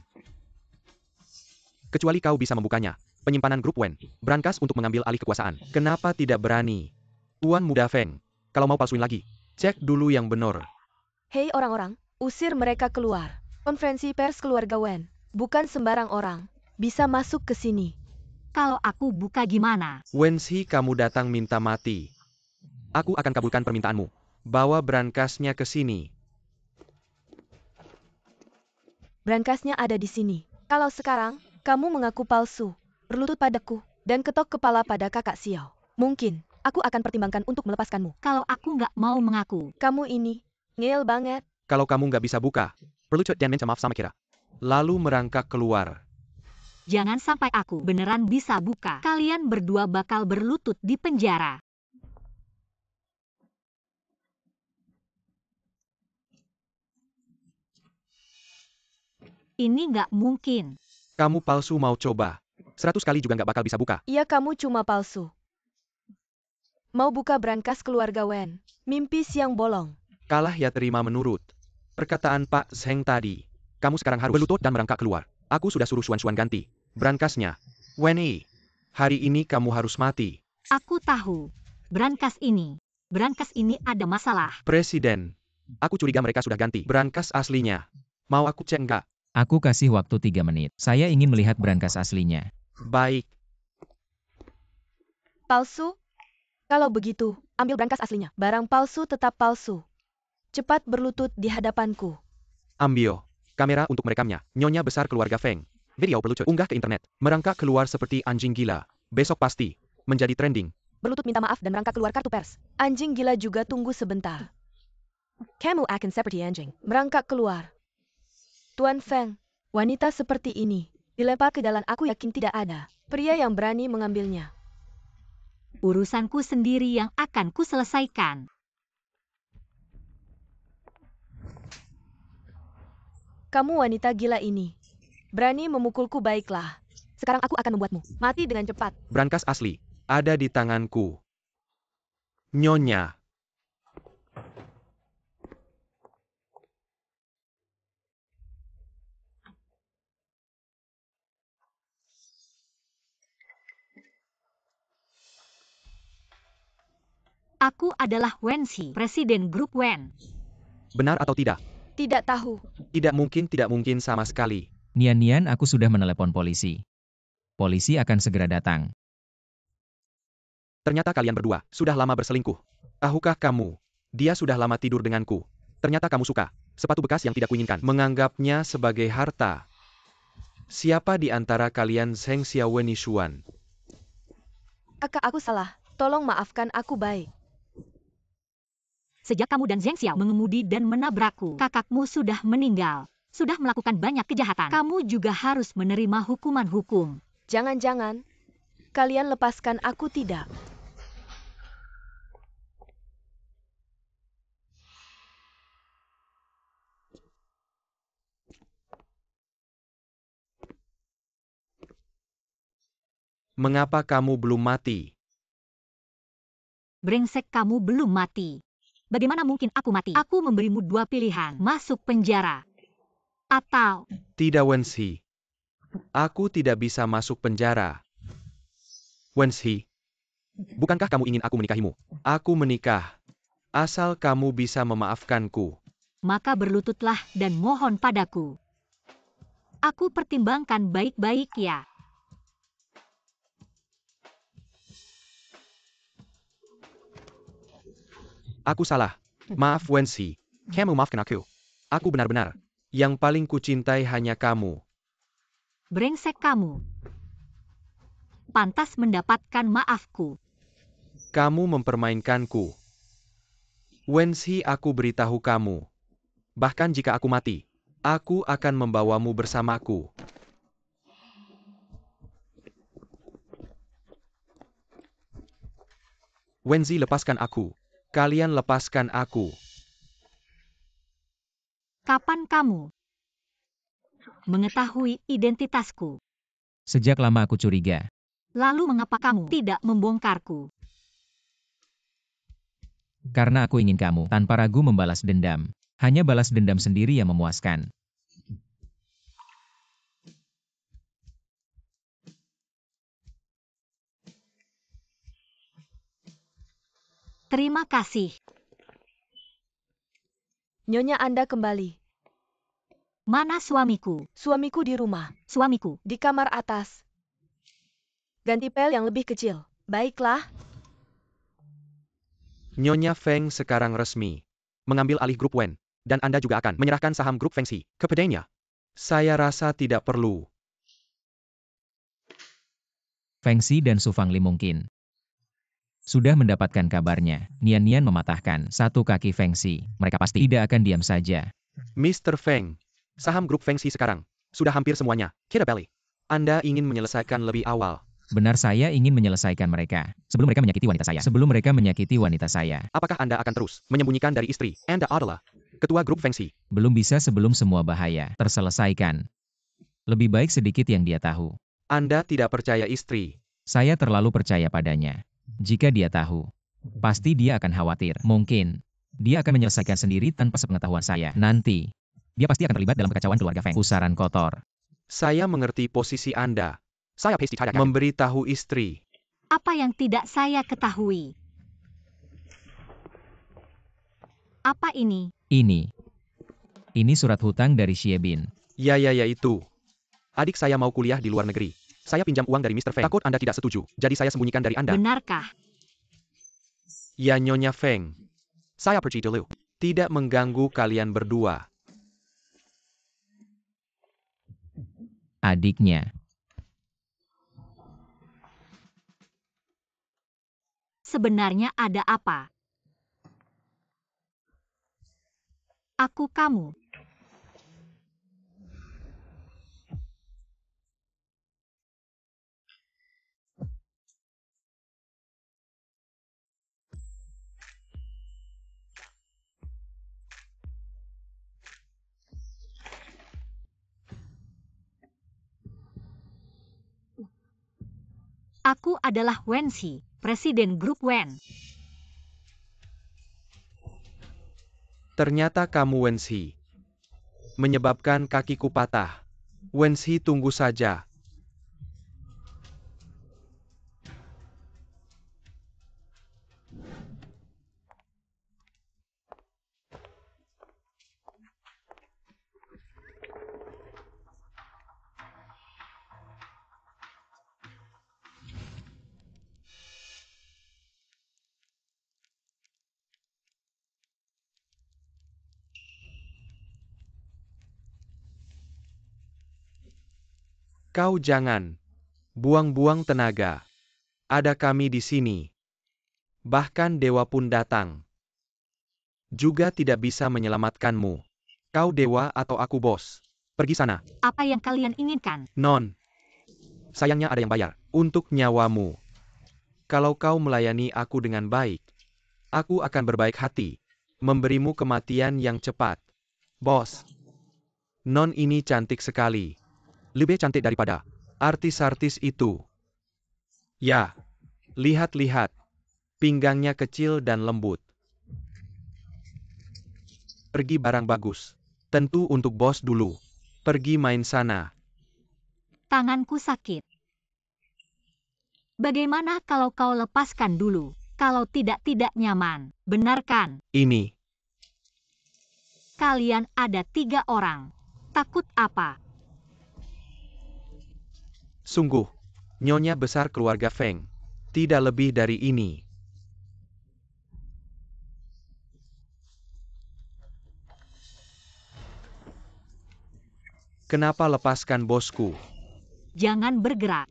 Kecuali kau bisa membukanya. Penyimpanan grup Wen. Brankas untuk mengambil alih kekuasaan. Kenapa tidak berani? Tuan Muda Feng. Kalau mau palsuin lagi, cek dulu yang benar. Hei orang-orang, usir mereka keluar. Konferensi pers keluarga Wen. Bukan sembarang orang bisa masuk ke sini. Kalau aku buka gimana? Wenxi, kamu datang minta mati. Aku akan kabulkan permintaanmu. Bawa brankasnya ke sini. Brankasnya ada di sini. Kalau sekarang, kamu mengaku palsu, berlutut padaku, dan ketok kepala pada kakak Xiao. Mungkin, aku akan pertimbangkan untuk melepaskanmu. Kalau aku nggak mau mengaku. Kamu ini, ngeyel banget. Kalau kamu nggak bisa buka, perlu cut dan minta maaf sama Kira. Lalu merangkak keluar. Jangan sampai aku beneran bisa buka. Kalian berdua bakal berlutut di penjara. Ini nggak mungkin. Kamu palsu mau coba. 100 kali juga nggak bakal bisa buka. Iya, kamu cuma palsu. Mau buka brankas keluarga Wen. Mimpi siang bolong. Kalah ya terima menurut perkataan Pak Zheng tadi. Kamu sekarang harus berlutut dan merangkak keluar. Aku sudah suruh Xuan ganti brankasnya. Wenyi, hari ini kamu harus mati. Aku tahu. Brankas ini ada masalah. Presiden, aku curiga mereka sudah ganti brankas aslinya. Mau aku cek nggak? Aku kasih waktu 3 menit. Saya ingin melihat brankas aslinya. Baik. Palsu? Kalau begitu, ambil brankas aslinya. Barang palsu tetap palsu. Cepat berlutut di hadapanku. Ambil kamera untuk merekamnya. Nyonya besar keluarga Feng. Video pelucut. Unggah ke internet. Merangkak keluar seperti anjing gila. Besok pasti menjadi trending. Berlutut minta maaf dan merangkak keluar kartu pers. Anjing gila juga tunggu sebentar. Kamu akan seperti anjing. Merangkak keluar. Tuan Feng, wanita seperti ini dilempar ke dalam, aku yakin tidak ada pria yang berani mengambilnya. Urusanku sendiri yang akan kuselesaikan. Kamu wanita gila ini. Berani memukulku, baiklah. Sekarang aku akan membuatmu mati dengan cepat. Brankas asli ada di tanganku. Nyonya. Aku adalah Wenxi, presiden grup Wen. Benar atau tidak? Tidak tahu. Tidak mungkin sama sekali. Nian, aku sudah menelepon polisi. Polisi akan segera datang. Ternyata kalian berdua sudah lama berselingkuh. Tahukah kamu, dia sudah lama tidur denganku. Ternyata kamu suka sepatu bekas yang tidak kuinginkan. Menganggapnya sebagai harta. Siapa di antara kalian Zheng Xiaowen Xuan? Kakak, aku salah. Tolong maafkan aku, baik. Sejak kamu dan Zheng Xiao mengemudi dan menabrakku, kakakmu sudah meninggal. Sudah melakukan banyak kejahatan. Kamu juga harus menerima hukuman hukum. Jangan-jangan kalian lepaskan aku, tidak? Mengapa kamu belum mati? Brengsek, kamu belum mati. Bagaimana mungkin aku mati? Aku memberimu 2 pilihan. Masuk penjara. Atau... Tidak, Wenxi. Aku tidak bisa masuk penjara. Wenxi, bukankah kamu ingin aku menikahimu? Aku menikah. Asal kamu bisa memaafkanku. Maka berlututlah dan mohon padaku. Aku pertimbangkan baik-baik ya. Aku salah. Maaf, Wenxi. Kamu maafkan aku. Aku benar-benar. Yang paling kucintai hanya kamu. Brengsek kamu. Pantas mendapatkan maafku. Kamu mempermainkanku. Wenshi, aku beritahu kamu. Bahkan jika aku mati, aku akan membawamu bersamaku. Wenshi, lepaskan aku. Kalian lepaskan aku. Kapan kamu mengetahui identitasku? Sejak lama aku curiga. Lalu mengapa kamu tidak membongkarku? Karena aku ingin kamu tanpa ragu membalas dendam. Hanya balas dendam sendiri yang memuaskan. Terima kasih. Nyonya Anda kembali. Mana suamiku? Suamiku di rumah, Suamiku. di kamar atas. Ganti pel yang lebih kecil. Baiklah. Nyonya Feng sekarang resmi mengambil alih grup Wen, dan Anda juga akan menyerahkan saham grup Fengxi kepadanya. Saya rasa tidak perlu. Fengxi dan Su Fangli mungkin sudah mendapatkan kabarnya. Nian-Nian mematahkan satu kaki Fengxi. Mereka pasti tidak akan diam saja. Mr. Feng, saham grup Fengxi sekarang sudah hampir semuanya kita beli. Anda ingin menyelesaikan lebih awal. Benar, saya ingin menyelesaikan mereka sebelum mereka menyakiti wanita saya. Sebelum mereka menyakiti wanita saya. Apakah Anda akan terus menyembunyikan dari istri Anda adalah ketua grup Fengxi? Belum bisa sebelum semua bahaya terselesaikan. Lebih baik sedikit yang dia tahu. Anda tidak percaya istri. Saya terlalu percaya padanya. Jika dia tahu, pasti dia akan khawatir. Mungkin dia akan menyelesaikan sendiri tanpa sepengetahuan saya. Nanti, dia pasti akan terlibat dalam kekacauan keluarga Feng. Pusaran kotor. Saya mengerti posisi Anda. Saya pasti tidak akan memberitahu istri. Apa yang tidak saya ketahui? Apa ini? Ini surat hutang dari Xie Bin. Ya itu. Adik saya mau kuliah di luar negeri. Saya pinjam uang dari Mr. Feng. Takut Anda tidak setuju, jadi saya sembunyikan dari Anda. Benarkah? Ya Nyonya Feng. Saya pergi dulu. Tidak mengganggu kalian berdua. Adiknya. Sebenarnya ada apa? Aku kamu. Aku adalah Wenshi, Presiden Grup Wen. Ternyata kamu Wenshi. Menyebabkan kakiku patah. Wenshi, tunggu saja. Kau jangan buang-buang tenaga. Ada kami di sini. Bahkan dewa pun datang. Juga tidak bisa menyelamatkanmu. Kau dewa atau aku bos? Pergi sana. Apa yang kalian inginkan? Non. Sayangnya ada yang bayar untuk nyawamu. Kalau kau melayani aku dengan baik, aku akan berbaik hati. Memberimu kematian yang cepat. Bos. Non ini cantik sekali. Lebih cantik daripada artis-artis itu. Ya. Lihat-lihat. Pinggangnya kecil dan lembut. Pergi barang bagus. Tentu untuk bos dulu. Pergi main sana. Tanganku sakit. Bagaimana kalau kau lepaskan dulu? Kalau tidak nyaman, benar kan? Ini. Kalian ada 3 orang. Takut apa? Sungguh. Nyonya besar keluarga Feng. Tidak lebih dari ini. Kenapa lepaskan bosku? Jangan bergerak.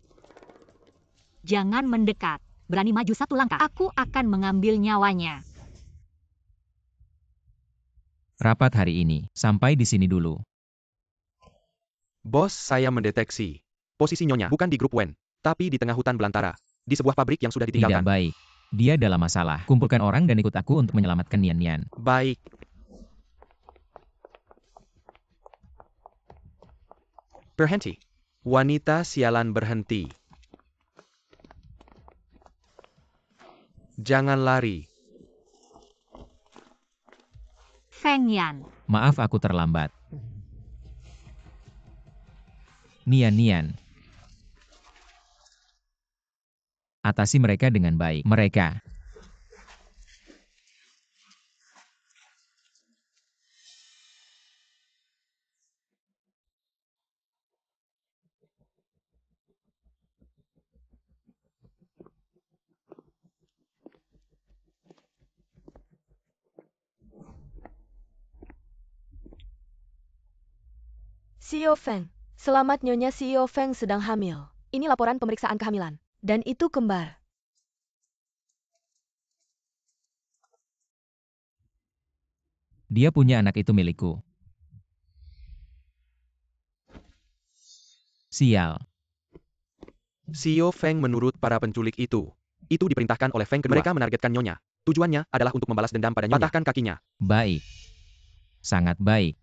Jangan mendekat. Berani maju satu langkah. Aku akan mengambil nyawanya. Rapat hari ini. Sampai di sini dulu. Bos, saya mendeteksi. Posisi Nyonya bukan di grup Wen, tapi di tengah hutan belantara. Di sebuah pabrik yang sudah Tidak ditinggalkan. baik. Dia dalam masalah. Kumpulkan orang dan ikut aku untuk menyelamatkan Nian Nian. Baik. Berhenti. Wanita sialan berhenti. Jangan lari. Feng Yan. Maaf aku terlambat. Nian Nian. Atasi mereka dengan baik. Mereka. CEO Feng. Selamat Nyonya, CEO Feng sedang hamil. Ini laporan pemeriksaan kehamilan. Dan itu kembar. Dia punya anak itu milikku. Sial. CEO Feng menurut para penculik itu. Itu diperintahkan oleh Feng kedua. Mereka menargetkan Nyonya. Tujuannya adalah untuk membalas dendam pada Nyonya. Patahkan kakinya. Baik. Sangat baik.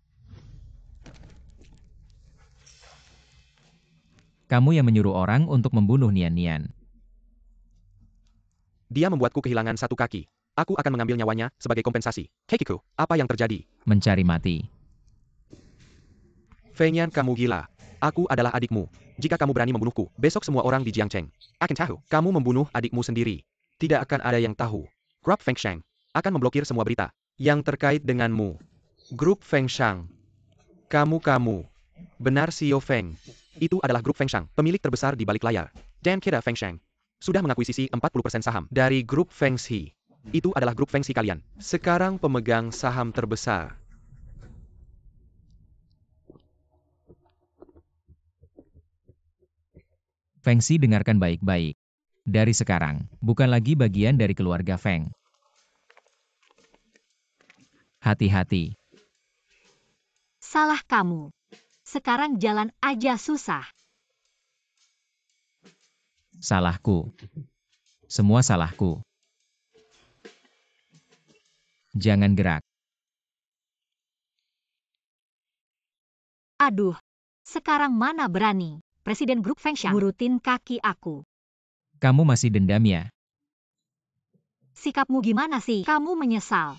Kamu yang menyuruh orang untuk membunuh Nian Nian. Dia membuatku kehilangan satu kaki. Aku akan mengambil nyawanya sebagai kompensasi. Kekiku, apa yang terjadi? Mencari mati. Feng Yan, kamu gila. Aku adalah adikmu. Jika kamu berani membunuhku, besok semua orang di Jiangcheng akan tahu kamu membunuh adikmu sendiri. Tidak akan ada yang tahu. Grup Feng Shang akan memblokir semua berita yang terkait denganmu. Grup Feng Shang. Kamu. Benar CEO Feng. Itu adalah grup Feng Shang, pemilik terbesar di balik layar. Dan kita Feng Shang sudah mengakuisisi 40% saham dari grup Feng Shi. Itu adalah grup Feng Shi kalian. Sekarang pemegang saham terbesar. Feng Shi, dengarkan baik-baik. Dari sekarang, bukan lagi bagian dari keluarga Feng. Hati-hati. Salah kamu. Sekarang jalan aja susah. Salahku. Semua salahku. Jangan gerak. Aduh. Sekarang mana berani. Presiden grup Feng Shang ngurutin kaki aku. Kamu masih dendam ya? Sikapmu gimana sih? Kamu menyesal.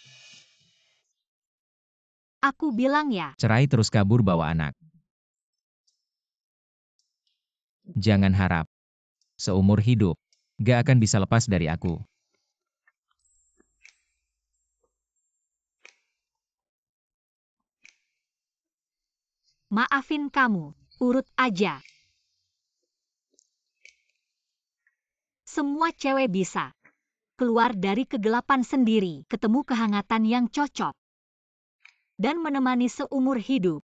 Aku bilang ya. Cerai terus kabur bawa anak. Jangan harap. Seumur hidup, gak akan bisa lepas dari aku. Maafin kamu. Urut aja. Semua cewek bisa keluar dari kegelapan sendiri, ketemu kehangatan yang cocok, dan menemani seumur hidup.